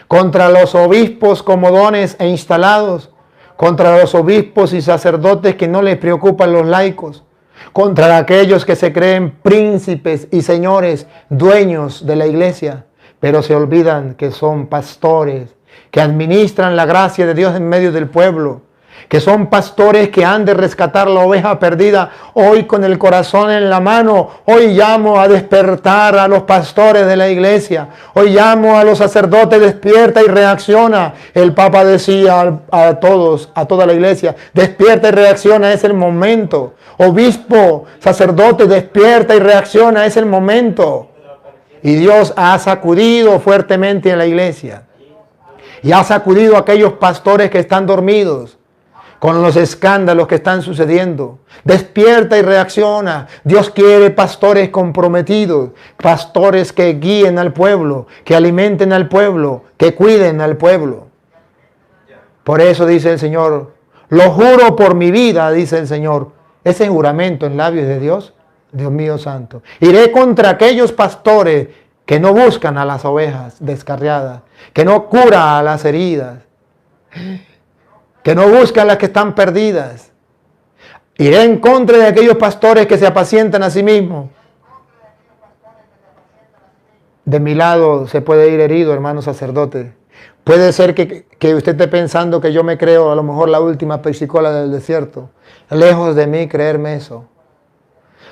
contra los obispos comodones e instalados, contra los obispos y sacerdotes que no les preocupan los laicos, contra aquellos que se creen príncipes y señores, dueños de la iglesia, pero se olvidan que son pastores, que administran la gracia de Dios en medio del pueblo, que son pastores que han de rescatar la oveja perdida. Hoy con el corazón en la mano, hoy llamo a despertar a los pastores de la iglesia. Hoy llamo a los sacerdotes, despierta y reacciona. El Papa decía a todos, a toda la iglesia, despierta y reacciona, es el momento. Obispo, sacerdote, despierta y reacciona, es el momento. Y Dios ha sacudido fuertemente a la iglesia. Y ha sacudido a aquellos pastores que están dormidos con los escándalos que están sucediendo. Despierta y reacciona. Dios quiere pastores comprometidos, pastores que guíen al pueblo, que alimenten al pueblo, que cuiden al pueblo. Por eso dice el Señor, lo juro por mi vida, dice el Señor. Ese juramento en labios de Dios, Dios mío santo. Iré contra aquellos pastores que no buscan a las ovejas descarriadas, que no curan a las heridas, que no buscan a las que están perdidas. Iré en contra de aquellos pastores que se apacientan a sí mismos. De mi lado se puede ir herido, hermano sacerdote. Puede ser que usted esté pensando que yo me creo a lo mejor la última persicola del desierto. Lejos de mí creerme eso.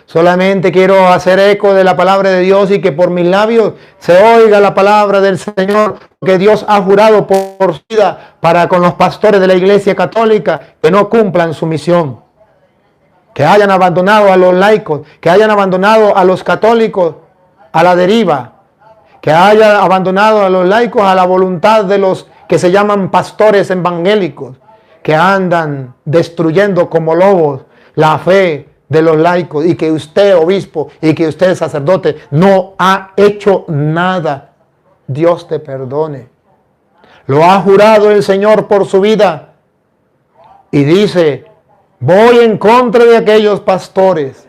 Solamente quiero hacer eco de la palabra de Dios y que por mis labios se oiga la palabra del Señor, que Dios ha jurado por su vida para con los pastores de la Iglesia Católica que no cumplan su misión, que hayan abandonado a los laicos, que hayan abandonado a los católicos a la deriva, que hayan abandonado a los laicos a la voluntad de los que se llaman pastores evangélicos, que andan destruyendo como lobos la fe de los laicos y que usted, obispo, y que usted, sacerdote, no ha hecho nada, Dios te perdone. Lo ha jurado el Señor por su vida. Y dice, voy en contra de aquellos pastores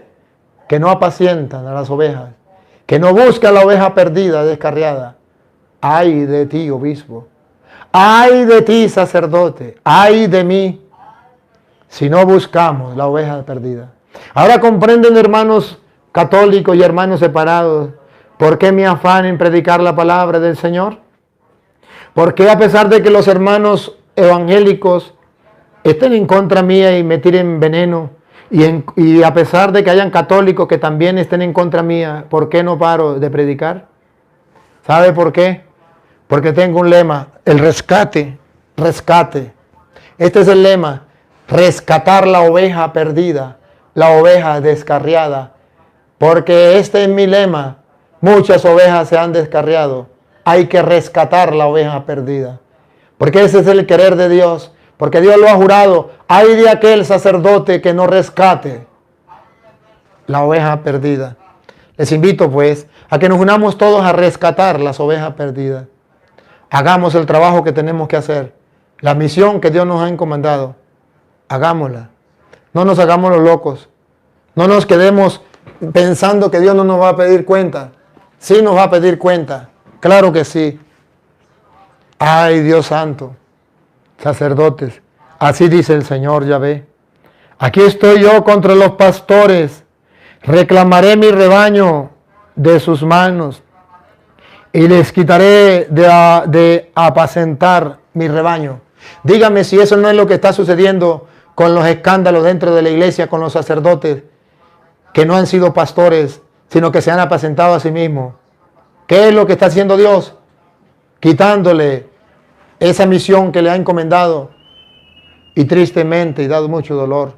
que no apacientan a las ovejas, que no buscan la oveja perdida, descarriada. Ay de ti, obispo. Ay de ti, sacerdote. Ay de mí, si no buscamos la oveja perdida. Ahora comprenden, hermanos católicos y hermanos separados, ¿por qué mi afán en predicar la palabra del Señor? Porque a pesar de que los hermanos evangélicos estén en contra mía y me tiren veneno, y a pesar de que hayan católicos que también estén en contra mía, ¿por qué no paro de predicar? ¿Sabe por qué? Porque tengo un lema, el rescate, rescate. Este es el lema, rescatar la oveja perdida, la oveja descarriada. Porque este es mi lema, muchas ovejas se han descarriado. Hay que rescatar la oveja perdida. Porque ese es el querer de Dios. Porque Dios lo ha jurado. Hay de aquel sacerdote que no rescate la oveja perdida. Les invito pues a que nos unamos todos a rescatar las ovejas perdidas. Hagamos el trabajo que tenemos que hacer. La misión que Dios nos ha encomendado. Hagámosla. No nos hagamos los locos. No nos quedemos pensando que Dios no nos va a pedir cuenta. Sí nos va a pedir cuenta. Claro que sí. Ay, Dios santo, sacerdotes, así dice el Señor Yahvé. Aquí estoy yo contra los pastores, reclamaré mi rebaño de sus manos y les quitaré de apacentar mi rebaño. Dígame si eso no es lo que está sucediendo con los escándalos dentro de la iglesia, con los sacerdotes que no han sido pastores, sino que se han apacentado a sí mismos. ¿Qué es lo que está haciendo Dios? Quitándole esa misión que le ha encomendado. Y tristemente, y dado mucho dolor,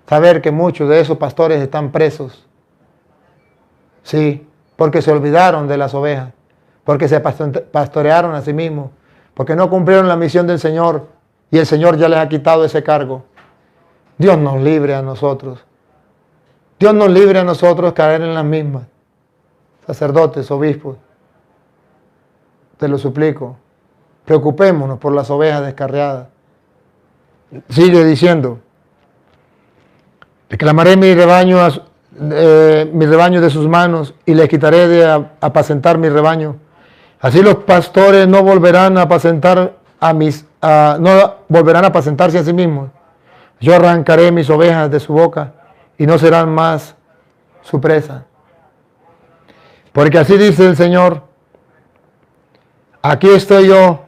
saber que muchos de esos pastores están presos. Sí, porque se olvidaron de las ovejas, porque se pastorearon a sí mismos, porque no cumplieron la misión del Señor y el Señor ya les ha quitado ese cargo. Dios nos libre a nosotros. Dios nos libre a nosotros caer en las mismas. Sacerdotes, obispos, te lo suplico, preocupémonos por las ovejas descarriadas. Sigue diciendo, reclamaré mi rebaño de sus manos y les quitaré de apacentar mi rebaño. Así los pastores no volverán a apacentarse a sí mismos. Yo arrancaré mis ovejas de su boca y no serán más su presa. Porque así dice el Señor, aquí estoy yo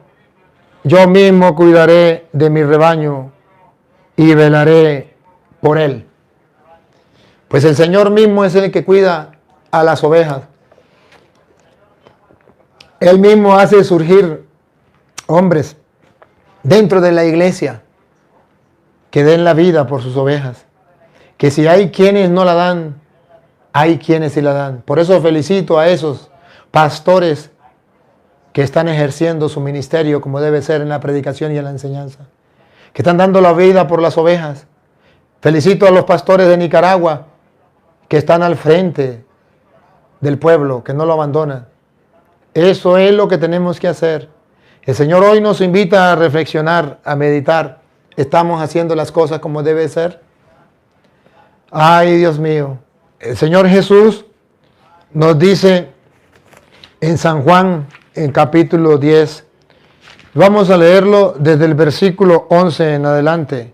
mismo cuidaré de mi rebaño y velaré por él. Pues el Señor mismo es el que cuida a las ovejas. Él mismo hace surgir hombres dentro de la iglesia que den la vida por sus ovejas. Que si hay quienes no la dan, hay quienes sí la dan. Por eso felicito a esos pastores que están ejerciendo su ministerio como debe ser en la predicación y en la enseñanza, que están dando la vida por las ovejas. Felicito a los pastores de Nicaragua que están al frente del pueblo, que no lo abandonan. Eso es lo que tenemos que hacer. El Señor hoy nos invita a reflexionar, a meditar. ¿Estamos haciendo las cosas como debe ser? Ay, Dios mío. El Señor Jesús nos dice en San Juan, en capítulo 10, vamos a leerlo desde el versículo 11 en adelante.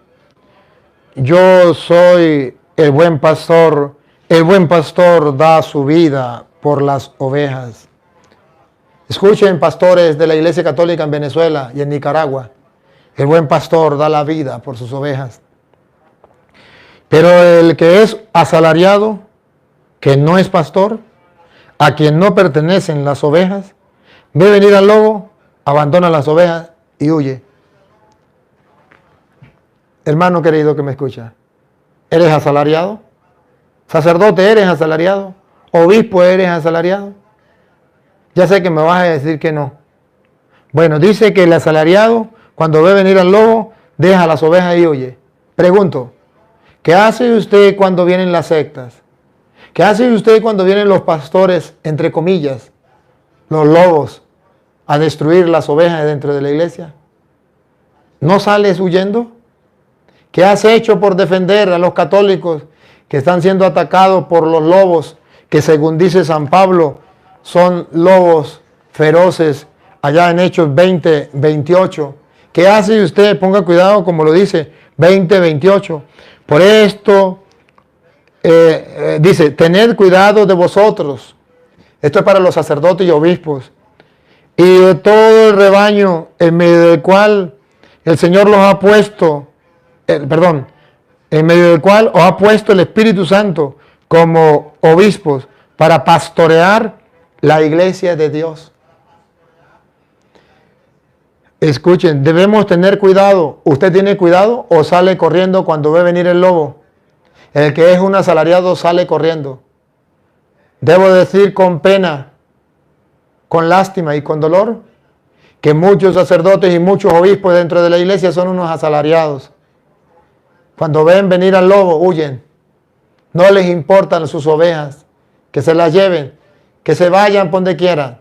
Yo soy el buen pastor da su vida por las ovejas. Escuchen, pastores de la Iglesia Católica en Venezuela y en Nicaragua, el buen pastor da la vida por sus ovejas. Pero el que es asalariado, que no es pastor, a quien no pertenecen las ovejas, ve venir al lobo, abandona las ovejas y huye. Hermano querido que me escucha, ¿eres asalariado? Sacerdote, ¿eres asalariado? Obispo, ¿eres asalariado? Ya sé que me vas a decir que no. Bueno, dice que el asalariado, cuando ve venir al lobo, deja las ovejas y huye. Pregunto, ¿Qué hace usted cuando vienen las sectas? ¿Qué hace usted cuando vienen los pastores, entre comillas, los lobos, a destruir las ovejas dentro de la iglesia? ¿No sales huyendo? ¿Qué has hecho por defender a los católicos que están siendo atacados por los lobos, que según dice San Pablo, son lobos feroces, allá en Hechos 20, 28? ¿Qué hace usted? Ponga cuidado, como lo dice 20, 28. Por esto, dice, tened cuidado de vosotros. Esto es para los sacerdotes y obispos. Y de todo el rebaño en medio del cual el Señor los ha puesto, en medio del cual os ha puesto el Espíritu Santo como obispos para pastorear la iglesia de Dios. Escuchen, debemos tener cuidado. ¿Usted tiene cuidado o sale corriendo cuando ve venir el lobo? El que es un asalariado sale corriendo. Debo decir con pena, con lástima y con dolor, que muchos sacerdotes y muchos obispos dentro de la iglesia son unos asalariados. Cuando ven venir al lobo, huyen. No les importan sus ovejas, que se las lleven, que se vayan por donde quieran,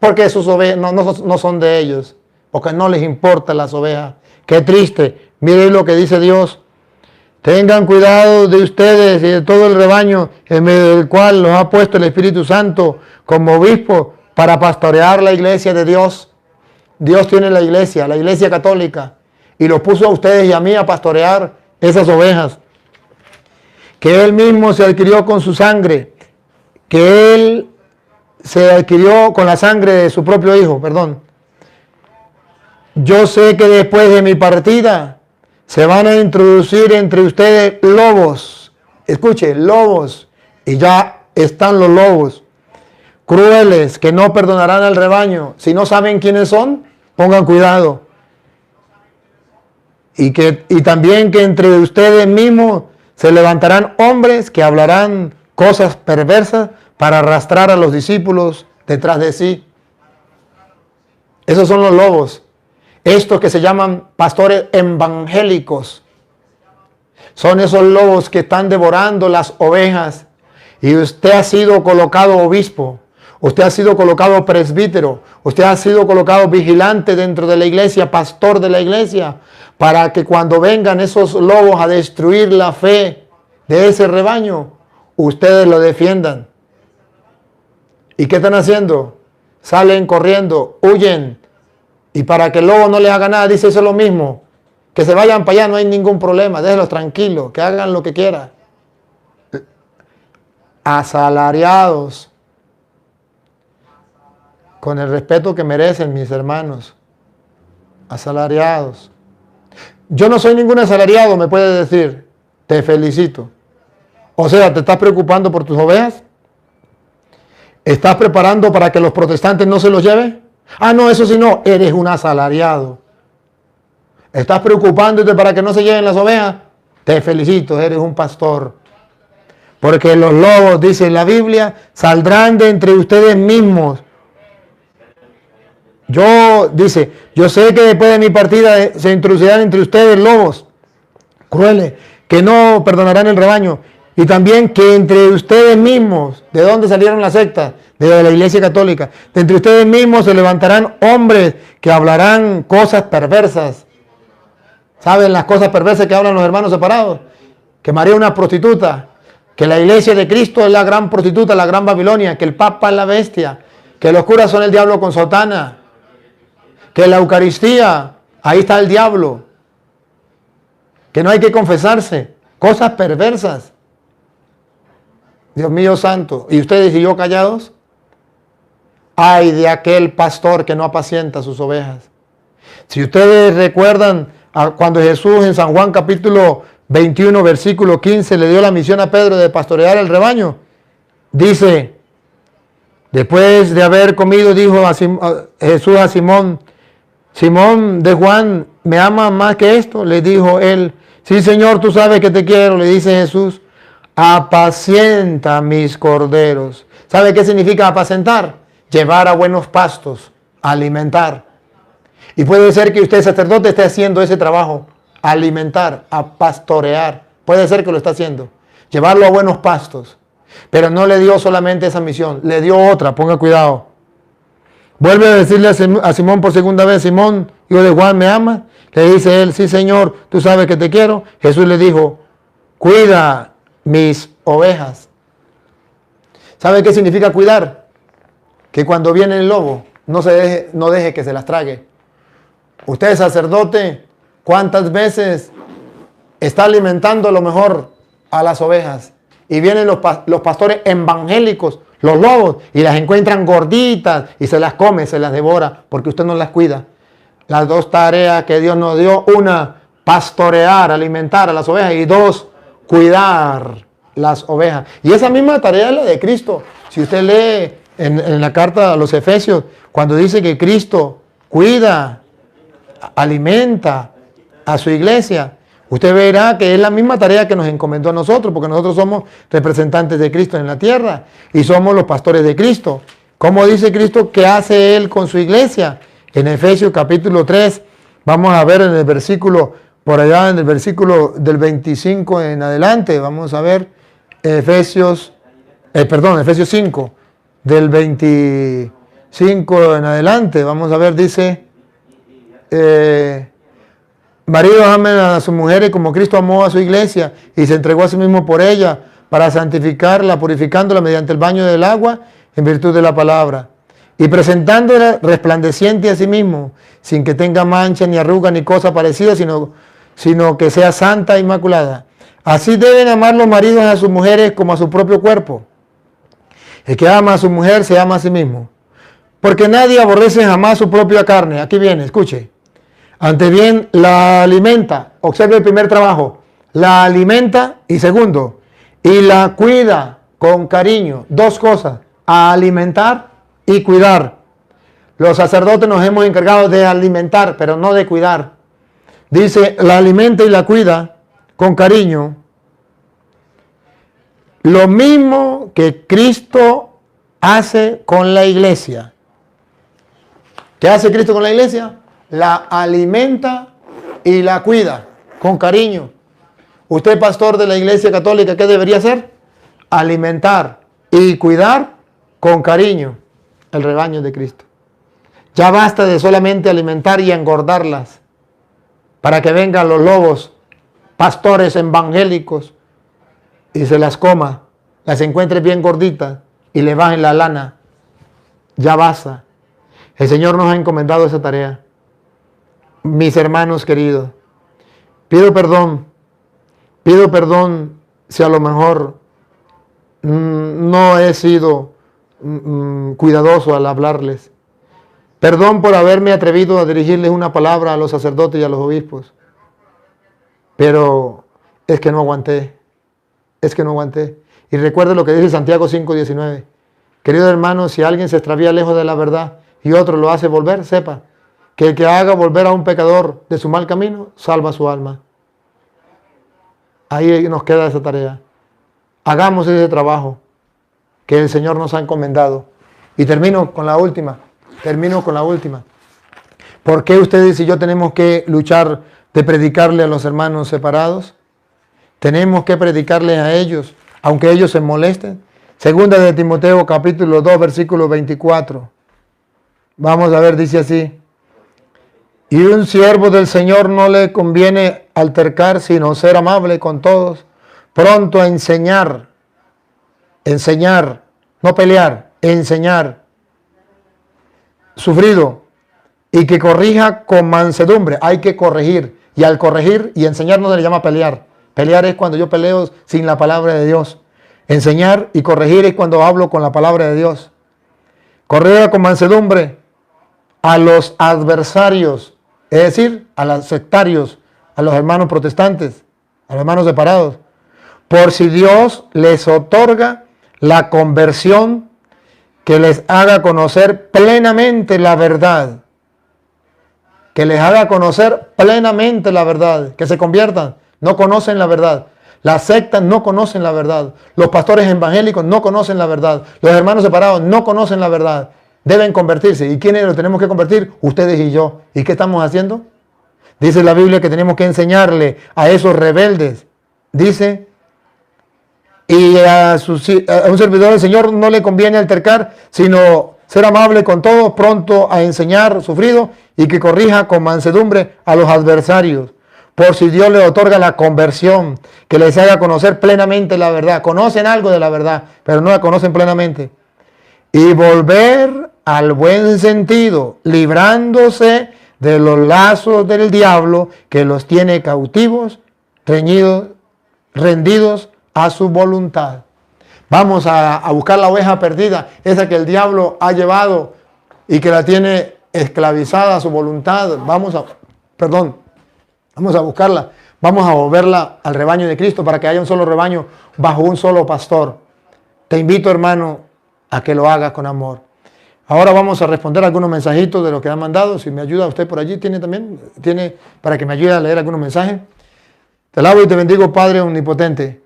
porque sus ovejas no son de ellos, porque no les importan las ovejas. Qué triste. Miren lo que dice Dios. Tengan cuidado de ustedes y de todo el rebaño en medio del cual los ha puesto el Espíritu Santo como obispo para pastorear la iglesia de Dios. Dios tiene la iglesia católica, y los puso a ustedes y a mí a pastorear esas ovejas que Él mismo se adquirió con su sangre, que Él se adquirió con la sangre de su propio Hijo, Yo sé que después de mi partida se van a introducir entre ustedes lobos. Escuche, lobos. Y ya están los lobos. Crueles, que no perdonarán al rebaño. Si no saben quiénes son, pongan cuidado. Y también que entre ustedes mismos se levantarán hombres que hablarán cosas perversas para arrastrar a los discípulos detrás de sí. Esos son los lobos. Estos que se llaman pastores evangélicos. Son esos lobos que están devorando las ovejas. Y usted ha sido colocado obispo. Usted ha sido colocado presbítero. Usted ha sido colocado vigilante dentro de la iglesia, pastor de la iglesia, para que cuando vengan esos lobos a destruir la fe de ese rebaño, ustedes lo defiendan. ¿Y qué están haciendo? Salen corriendo, huyen. Y para que el lobo no les haga nada, dice eso lo mismo. Que se vayan para allá, no hay ningún problema. Déjenlos tranquilos, que hagan lo que quieran. Asalariados. Con el respeto que merecen mis hermanos. Asalariados. Yo no soy ningún asalariado, me puede decir. Te felicito. O sea, ¿te estás preocupando por tus ovejas? ¿Estás preparando para que los protestantes no se los lleven? Ah, no, eso sí no, eres un asalariado. ¿Estás preocupándote para que no se lleven las ovejas? Te felicito, eres un pastor. Porque los lobos, dice la Biblia, saldrán de entre ustedes mismos. Yo sé que después de mi partida se introducirán entre ustedes lobos crueles, que no perdonarán el rebaño. Y también que entre ustedes mismos, ¿de dónde salieron las sectas? De la iglesia católica. De entre ustedes mismos se levantarán hombres que hablarán cosas perversas. ¿Saben las cosas perversas que hablan los hermanos separados? Que María es una prostituta, que la iglesia de Cristo es la gran prostituta, la gran Babilonia, que el Papa es la bestia, que los curas son el diablo con sotana, que la Eucaristía, ahí está el diablo, que no hay que confesarse, cosas perversas. Dios mío santo, ¿y ustedes y yo callados? Ay de aquel pastor que no apacienta sus ovejas. Si ustedes recuerdan cuando Jesús en San Juan capítulo 21 versículo 15 le dio la misión a Pedro de pastorear el rebaño, dice, después de haber comido, dijo Jesús a Simón, Simón de Juan, ¿me amas más que esto? Le dijo él, sí Señor, tú sabes que te quiero. Le dice Jesús, apacienta mis corderos. ¿Sabe qué significa apacentar? Llevar a buenos pastos, alimentar. Y puede ser que usted, sacerdote, esté haciendo ese trabajo, alimentar, a pastorear Puede ser que lo está haciendo. Llevarlo a buenos pastos. Pero no le dio solamente esa misión, le dio otra, ponga cuidado. Vuelve a decirle a Simón por segunda vez: Simón, hijo de Juan, ¿me amas? Le dice él: sí, Señor, tú sabes que te quiero. Jesús le dijo: cuida mis ovejas. ¿Sabe qué significa cuidar? Que cuando viene el lobo, no deje que se las trague. Usted, sacerdote, ¿cuántas veces está alimentando a lo mejor a las ovejas? Y vienen los pastores evangélicos, los lobos, y las encuentran gorditas y se las come, se las devora, porque usted no las cuida. Las dos tareas que Dios nos dio: una, pastorear, alimentar a las ovejas, y dos, cuidar las ovejas. Y esa misma tarea es la de Cristo. Si usted lee en la carta a los Efesios, cuando dice que Cristo cuida, alimenta a su iglesia, usted verá que es la misma tarea que nos encomendó a nosotros, porque nosotros somos representantes de Cristo en la tierra y somos los pastores de Cristo. ¿Cómo dice Cristo que hace Él con su iglesia? En Efesios capítulo 3, vamos a ver en el versículo, por allá en el versículo del 25 en adelante, vamos a ver Efesios 5, del 25 en adelante, vamos a ver, dice... maridos, amen a sus mujeres como Cristo amó a su iglesia y se entregó a sí mismo por ella, para santificarla, purificándola mediante el baño del agua en virtud de la palabra, y presentándola resplandeciente a sí mismo, sin que tenga mancha ni arruga ni cosa parecida, sino que sea santa e inmaculada. Así deben amar los maridos a sus mujeres como a su propio cuerpo. El que ama a su mujer se ama a sí mismo, porque nadie aborrece jamás su propia carne. Aquí viene, escuche. Antes bien, la alimenta. Observe el primer trabajo. La alimenta, y segundo, y la cuida con cariño. Dos cosas: alimentar y cuidar. Los sacerdotes nos hemos encargado de alimentar, pero no de cuidar. Dice, la alimenta y la cuida con cariño. Lo mismo que Cristo hace con la iglesia. ¿Qué hace Cristo con la iglesia? La alimenta y la cuida con cariño. Usted, pastor de la iglesia católica, ¿qué debería hacer? Alimentar y cuidar con cariño el rebaño de Cristo. Ya basta de solamente alimentar y engordarlas para que vengan los lobos, pastores evangélicos, y se las coma, las encuentre bien gorditas y le bajen la lana. Ya basta. El Señor nos ha encomendado esa tarea. Mis hermanos queridos, pido perdón si a lo mejor no he sido cuidadoso al hablarles. Perdón por haberme atrevido a dirigirles una palabra a los sacerdotes y a los obispos. Pero es que no aguanté. Y recuerde lo que dice Santiago 5:19. Queridos hermanos, si alguien se extravía lejos de la verdad y otro lo hace volver, sepa que el que haga volver a un pecador de su mal camino, salva su alma. Ahí nos queda esa tarea. Hagamos ese trabajo que el Señor nos ha encomendado. Y termino con la última. ¿Por qué ustedes y yo tenemos que luchar de predicarle a los hermanos separados? Tenemos que predicarles a ellos, aunque ellos se molesten. Segunda de Timoteo capítulo 2, versículo 24. Vamos a ver, dice así. Y un siervo del Señor no le conviene altercar, sino ser amable con todos, pronto a enseñar, no pelear, enseñar, sufrido, y que corrija con mansedumbre. Hay que corregir, y al corregir y enseñar no se le llama pelear. Pelear es cuando yo peleo sin la palabra de Dios. Enseñar y corregir es cuando hablo con la palabra de Dios. Corrija con mansedumbre a los adversarios, es decir, a los sectarios, a los hermanos protestantes, a los hermanos separados, por si Dios les otorga la conversión que les haga conocer plenamente la verdad. Que les haga conocer plenamente la verdad, que se conviertan. No conocen la verdad. Las sectas no conocen la verdad. Los pastores evangélicos no conocen la verdad. Los hermanos separados no conocen la verdad. Deben convertirse. ¿Y quiénes los tenemos que convertir? Ustedes y yo. ¿Y qué estamos haciendo? Dice la Biblia que tenemos que enseñarle a esos rebeldes dice, y a un servidor del Señor no le conviene altercar, sino ser amable con todos, pronto a enseñar, sufrido, y que corrija con mansedumbre a los adversarios, por si Dios le otorga la conversión, que les haga conocer plenamente la verdad. Conocen algo de la verdad, pero no la conocen plenamente. Y volver al buen sentido, librándose de los lazos del diablo que los tiene cautivos, rendidos a su voluntad. Vamos a buscar la oveja perdida, esa que el diablo ha llevado y que la tiene esclavizada a su voluntad. Vamos a buscarla, vamos a volverla al rebaño de Cristo para que haya un solo rebaño bajo un solo pastor. Te invito, hermano, a que lo hagas con amor. Ahora vamos a responder algunos mensajitos de los que han mandado. Si me ayuda usted por allí, tiene para que me ayude a leer algunos mensajes. Te alabo y te bendigo, Padre omnipotente,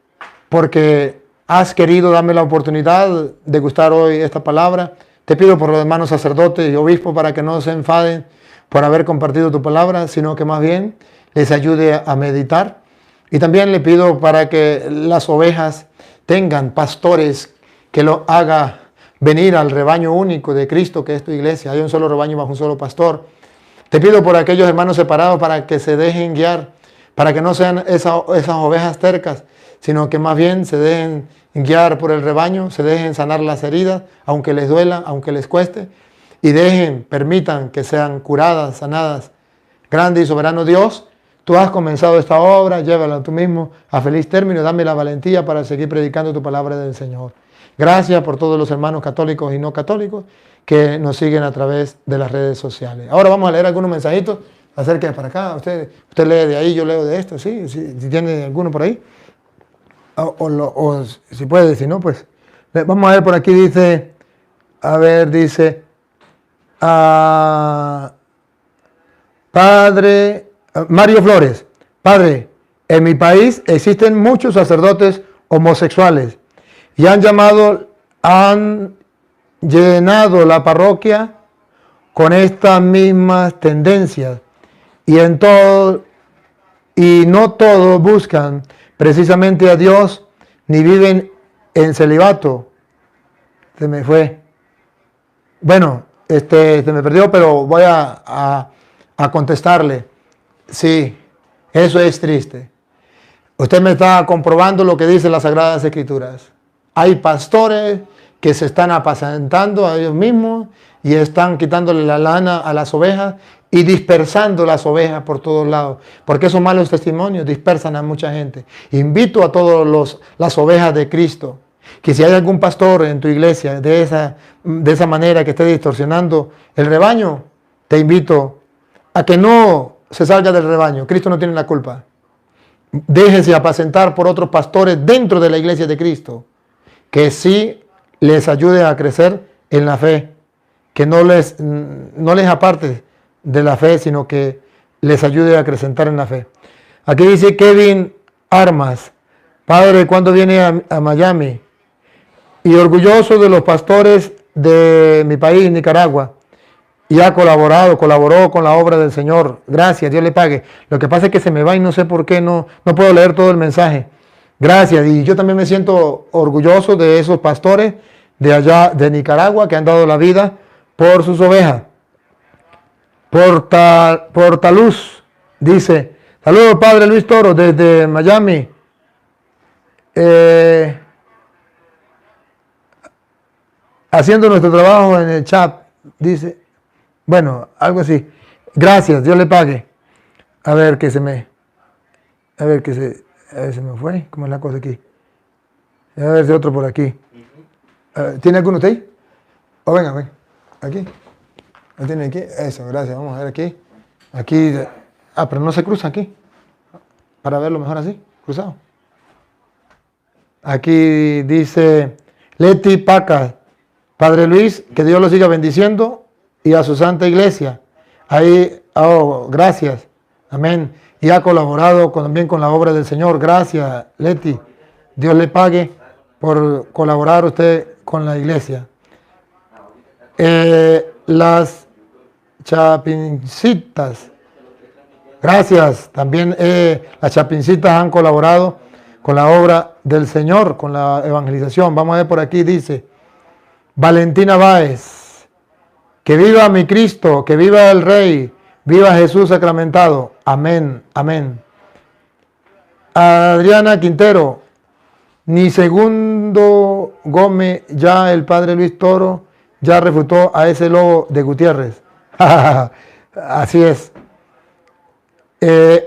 porque has querido darme la oportunidad de gustar hoy esta palabra. Te pido por los hermanos sacerdotes y obispos para que no se enfaden por haber compartido tu palabra, sino que más bien les ayude a meditar. Y también le pido para que las ovejas tengan pastores que lo haga venir al rebaño único de Cristo, que es tu iglesia. Hay un solo rebaño bajo un solo pastor. Te pido por aquellos hermanos separados para que se dejen guiar, para que no sean esas ovejas tercas, sino que más bien se dejen guiar por el rebaño, se dejen sanar las heridas, aunque les duela, aunque les cueste, y permitan que sean curadas, sanadas. Grande y soberano Dios, tú has comenzado esta obra, llévala tú mismo a feliz término, dame la valentía para seguir predicando tu palabra del Señor. Gracias por todos los hermanos católicos y no católicos que nos siguen a través de las redes sociales. Ahora vamos a leer algunos mensajitos acerca de para acá. Usted lee de ahí, yo leo de esto, ¿sí? Si tiene alguno por ahí. O si puede, si no, pues. Vamos a ver por aquí, dice, Padre, Mario Flores, Padre, en mi país existen muchos sacerdotes homosexuales y han llenado la parroquia con estas mismas tendencias y no todos buscan precisamente a Dios ni viven en celibato. Se me fue. Bueno, se me perdió, pero voy a contestarle. Sí, eso es triste. Usted me está comprobando lo que dicen las Sagradas Escrituras. Hay pastores que se están apacentando a ellos mismos y están quitándole la lana a las ovejas y dispersando las ovejas por todos lados, porque esos malos testimonios dispersan a mucha gente. Invito a todas las ovejas de Cristo, que si hay algún pastor en tu iglesia de esa manera que esté distorsionando el rebaño, te invito a que no se salga del rebaño. Cristo no tiene la culpa. Déjese apacentar por otros pastores dentro de la iglesia de Cristo, que sí les ayude a crecer en la fe, que no les aparte de la fe, sino que les ayude a acrecentar en la fe. Aquí dice Kevin Armas, Padre, ¿cuándo viene a Miami? Y orgulloso de los pastores de mi país, Nicaragua, y colaboró con la obra del Señor. Gracias, Dios le pague. Lo que pasa es que se me va y no sé por qué no puedo leer todo el mensaje. Gracias, y yo también me siento orgulloso de esos pastores de allá de Nicaragua que han dado la vida por sus ovejas. Portaluz dice, saludos Padre Luis Toro desde Miami. Haciendo nuestro trabajo en el chat, dice, bueno, algo así. Gracias, Dios le pague. A ver se me fue. ¿Cómo es la cosa aquí? A ver si otro por aquí. ¿Tiene alguno usted ahí? Venga. Aquí. ¿Lo tiene aquí? Eso, gracias. Vamos a ver aquí. Aquí. Pero no se cruza aquí. Para verlo mejor así, cruzado. Aquí dice Leti Paca. Padre Luis, que Dios lo siga bendiciendo y a su santa iglesia. Ahí, gracias. Amén. Y ha colaborado también con la obra del Señor. Gracias, Leti. Dios le pague por colaborar usted con la iglesia. Las chapincitas. Gracias. También las chapincitas han colaborado con la obra del Señor, con la evangelización. Vamos a ver por aquí, dice Valentina Báez, que viva mi Cristo, que viva el Rey, viva Jesús sacramentado. Amén, amén. Adriana Quintero, ni segundo Gómez, ya el padre Luis Toro ya refutó a ese lobo de Gutiérrez. Así es.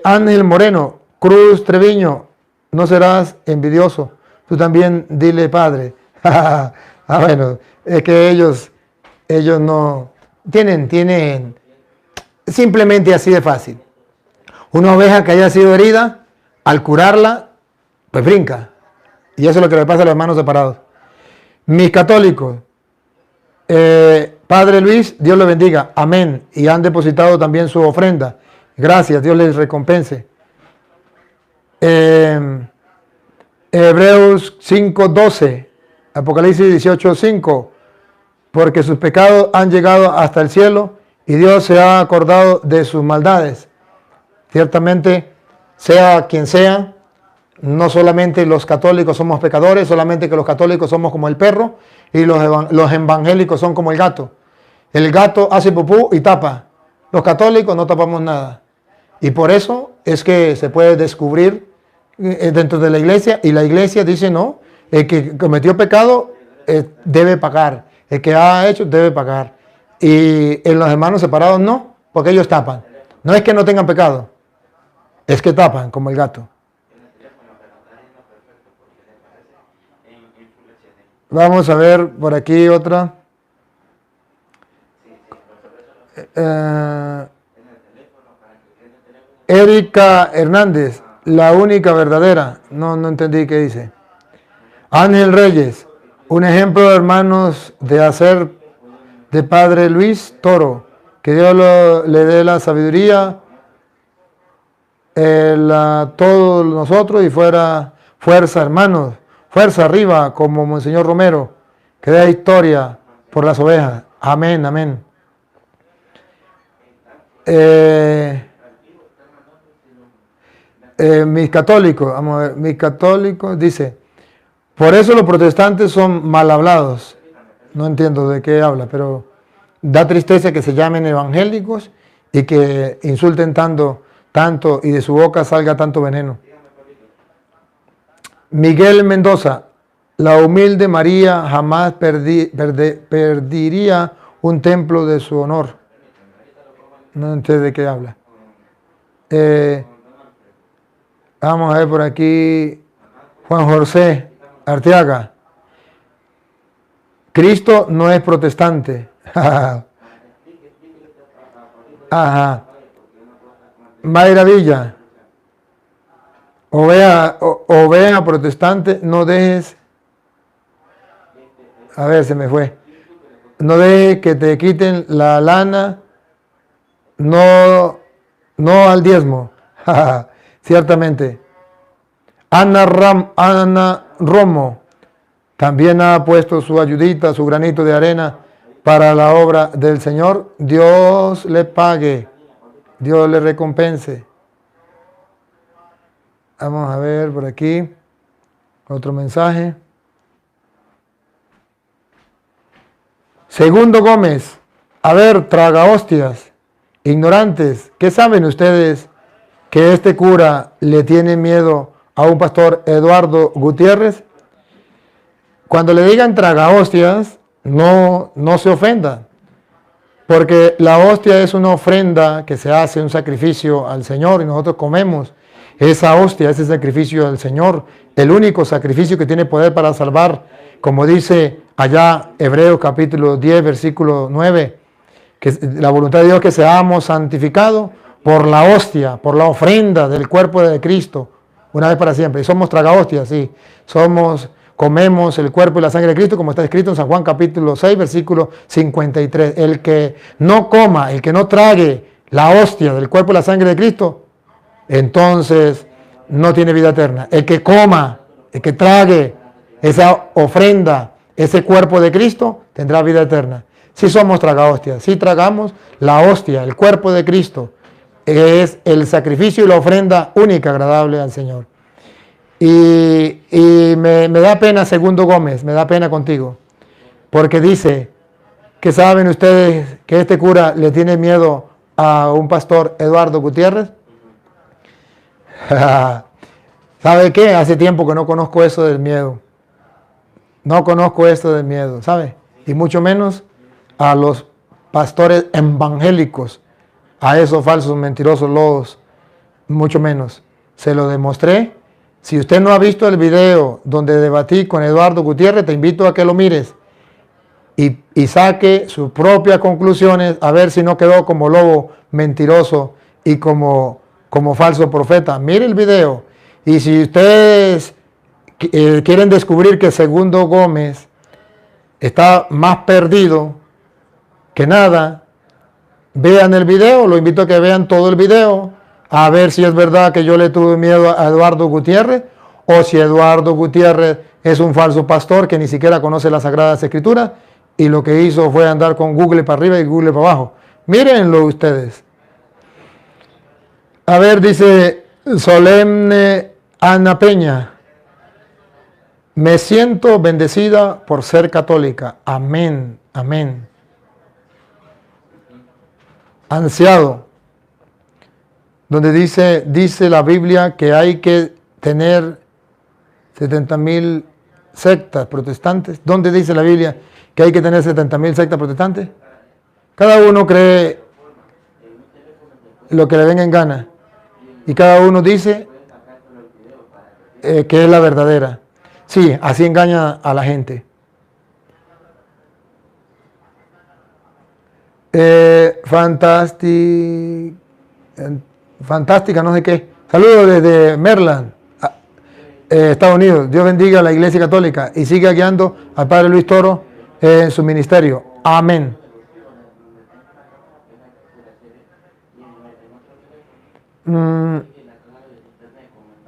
Ángel Moreno, Cruz Treviño, no serás envidioso. Tú también dile padre. Bueno, es que ellos no tienen simplemente así de fácil. Una oveja que haya sido herida, al curarla, pues brinca. Y eso es lo que le pasa a los hermanos separados. Mis católicos, Padre Luis, Dios lo bendiga, amén. Y han depositado también su ofrenda. Gracias, Dios les recompense. Hebreos 5:12, Apocalipsis 18:5, porque sus pecados han llegado hasta el cielo y Dios se ha acordado de sus maldades. Ciertamente, sea quien sea, no solamente los católicos somos pecadores, solamente que los católicos somos como el perro y los evangélicos son como el gato. El gato hace pupú y tapa. Los católicos no tapamos nada. Y por eso es que se puede descubrir dentro de la iglesia, y la iglesia dice no, el que cometió pecado debe pagar, el que ha hecho debe pagar. Y en los hermanos separados no, porque ellos tapan. No es que no tengan pecado, es que tapan como el gato. Vamos a ver por aquí otra. Erika Hernández, la única verdadera. No entendí qué dice. Ángel Reyes, un ejemplo, hermanos, de hacer de Padre Luis Toro. Que Dios le dé la sabiduría a todos nosotros y fuera fuerza, hermanos. Fuerza arriba, como Monseñor Romero, que dé historia por las ovejas. Amén, amén. Mis católicos, vamos a ver, mis católicos, dice, por eso los protestantes son mal hablados. No entiendo de qué habla, pero da tristeza que se llamen evangélicos y que insulten tanto y de su boca salga tanto veneno. Miguel Mendoza, la humilde María jamás perdería un templo de su honor. No entiendo de qué habla. Vamos a ver por aquí, Juan José Arteaga. Cristo no es protestante. Ajá. Mayra Villa. Oveja protestante, no dejes. A ver, se me fue. No dejes que te quiten la lana. No al diezmo. Ciertamente. Ana Romo también ha puesto su ayudita, su granito de arena para la obra del Señor. Dios le pague, Dios le recompense. Vamos a ver por aquí otro mensaje. Segundo Gómez, a ver, traga hostias, ignorantes, ¿qué saben ustedes que este cura le tiene miedo a un pastor Eduardo Gutiérrez? Cuando le digan traga hostias, no se ofendan, porque la hostia es una ofrenda que se hace, un sacrificio al Señor, y nosotros comemos esa hostia, ese sacrificio al Señor, el único sacrificio que tiene poder para salvar, como dice allá Hebreos capítulo 10, versículo 9, que la voluntad de Dios que seamos santificados por la hostia, por la ofrenda del cuerpo de Cristo, una vez para siempre. Y somos traga hostias, sí, comemos el cuerpo y la sangre de Cristo, como está escrito en San Juan capítulo 6, versículo 53. El que no coma, el que no trague la hostia del cuerpo y la sangre de Cristo, entonces no tiene vida eterna. El que coma, el que trague esa ofrenda, ese cuerpo de Cristo, tendrá vida eterna. Si somos tragahostias, si tragamos la hostia, el cuerpo de Cristo, es el sacrificio y la ofrenda única agradable al Señor. Y me da pena, Segundo Gómez, me da pena contigo, porque dice que saben ustedes que este cura le tiene miedo a un pastor, Eduardo Gutiérrez. ¿Sabe qué? Hace tiempo que no conozco eso del miedo. No conozco esto del miedo, ¿sabe? Y mucho menos a los pastores evangélicos, a esos falsos, mentirosos lodos, mucho menos. Se lo demostré. Si usted no ha visto el video donde debatí con Eduardo Gutiérrez, te invito a que lo mires y saque sus propias conclusiones, a ver si no quedó como lobo mentiroso y como falso profeta. Mire el video. Y si ustedes quieren descubrir que Segundo Gómez está más perdido que nada, vean el video. Lo invito a que vean todo el video, a ver si es verdad que yo le tuve miedo a Eduardo Gutiérrez, o si Eduardo Gutiérrez es un falso pastor que ni siquiera conoce las Sagradas Escrituras y lo que hizo fue andar con Google para arriba y Google para abajo. Mírenlo ustedes. A ver, dice Solemne Ana Peña: me siento bendecida por ser católica. Amén, amén. Ansiado, donde dice la Biblia que hay que tener 70,000 sectas protestantes. ¿Dónde dice la Biblia que hay que tener 70,000 sectas protestantes? Cada uno cree lo que le venga en gana y cada uno dice que es la verdadera. Sí, así engaña a la gente. Fantástica, no sé qué. Saludos desde Maryland, Estados Unidos. Dios bendiga a la Iglesia Católica y siga guiando al Padre Luis Toro en su ministerio. Amén.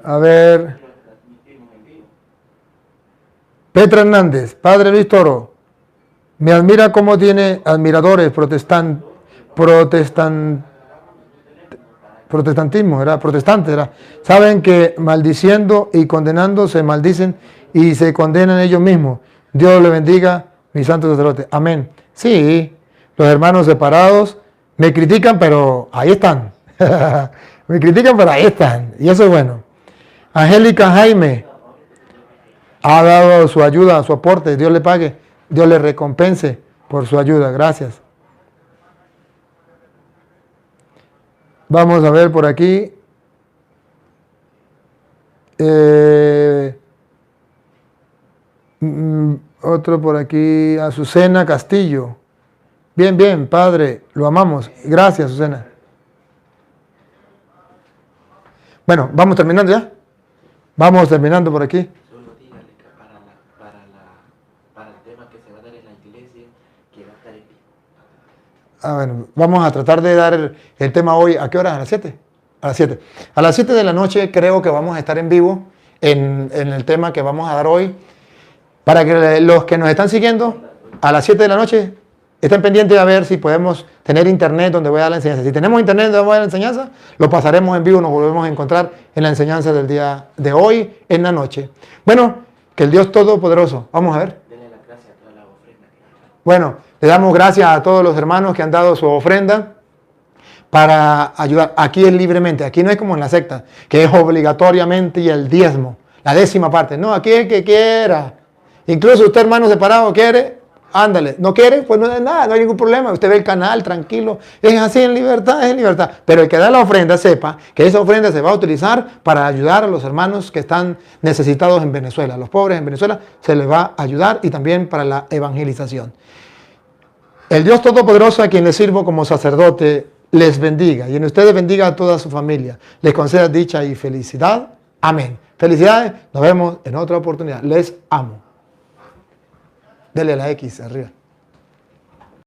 A ver. Petra Hernández: Padre Luis Toro, me admira cómo tiene admiradores protestantismo, ¿verdad? Protestantes, ¿verdad? Saben que maldiciendo y condenando se maldicen y se condenan ellos mismos. Dios le bendiga, mi santo sacerdote. Amén. Sí, los hermanos separados me critican, pero ahí están. Me critican, pero ahí están. Y eso es bueno. Angélica Jaime ha dado su ayuda, su aporte. Dios le pague, Dios le recompense por su ayuda. Gracias. Vamos a ver por aquí. Otro por aquí. Azucena Castillo. Bien, bien, Padre, lo amamos. Gracias, Azucena. Bueno, vamos terminando ya. Vamos terminando por aquí. Solo dígale que para el tema que se va a dar en la iglesia, que va a estar en vivo. Bueno, vamos a tratar de dar el tema hoy. ¿A qué hora? ¿A las 7? A las 7. A las 7 de la noche creo que vamos a estar en vivo en el tema que vamos a dar hoy. Para que los que nos están siguiendo, a las 7 de la noche, estén pendientes a ver si podemos tener internet donde voy a dar la enseñanza. Si tenemos internet donde voy a dar la enseñanza, lo pasaremos en vivo, nos volvemos a encontrar en la enseñanza del día de hoy, en la noche. Bueno, que el Dios Todopoderoso, vamos a ver. Denle las gracias a toda la ofrenda que han dado. Bueno, le damos gracias a todos los hermanos que han dado su ofrenda para ayudar. Aquí es libremente, aquí no es como en la secta, que es obligatoriamente y el diezmo, la 10ª parte. No, aquí es que quiera. Incluso usted, hermano separado, quiere, ándale. No quiere, pues no es nada, no hay ningún problema. Usted ve el canal, tranquilo. Es así, en libertad, es en libertad. Pero el que da la ofrenda sepa que esa ofrenda se va a utilizar para ayudar a los hermanos que están necesitados en Venezuela. A los pobres en Venezuela se les va a ayudar y también para la evangelización. El Dios Todopoderoso, a quien le sirvo como sacerdote, les bendiga y en ustedes bendiga a toda su familia. Les conceda dicha y felicidad. Amén. Felicidades. Nos vemos en otra oportunidad. Les amo. Dele a la X arriba.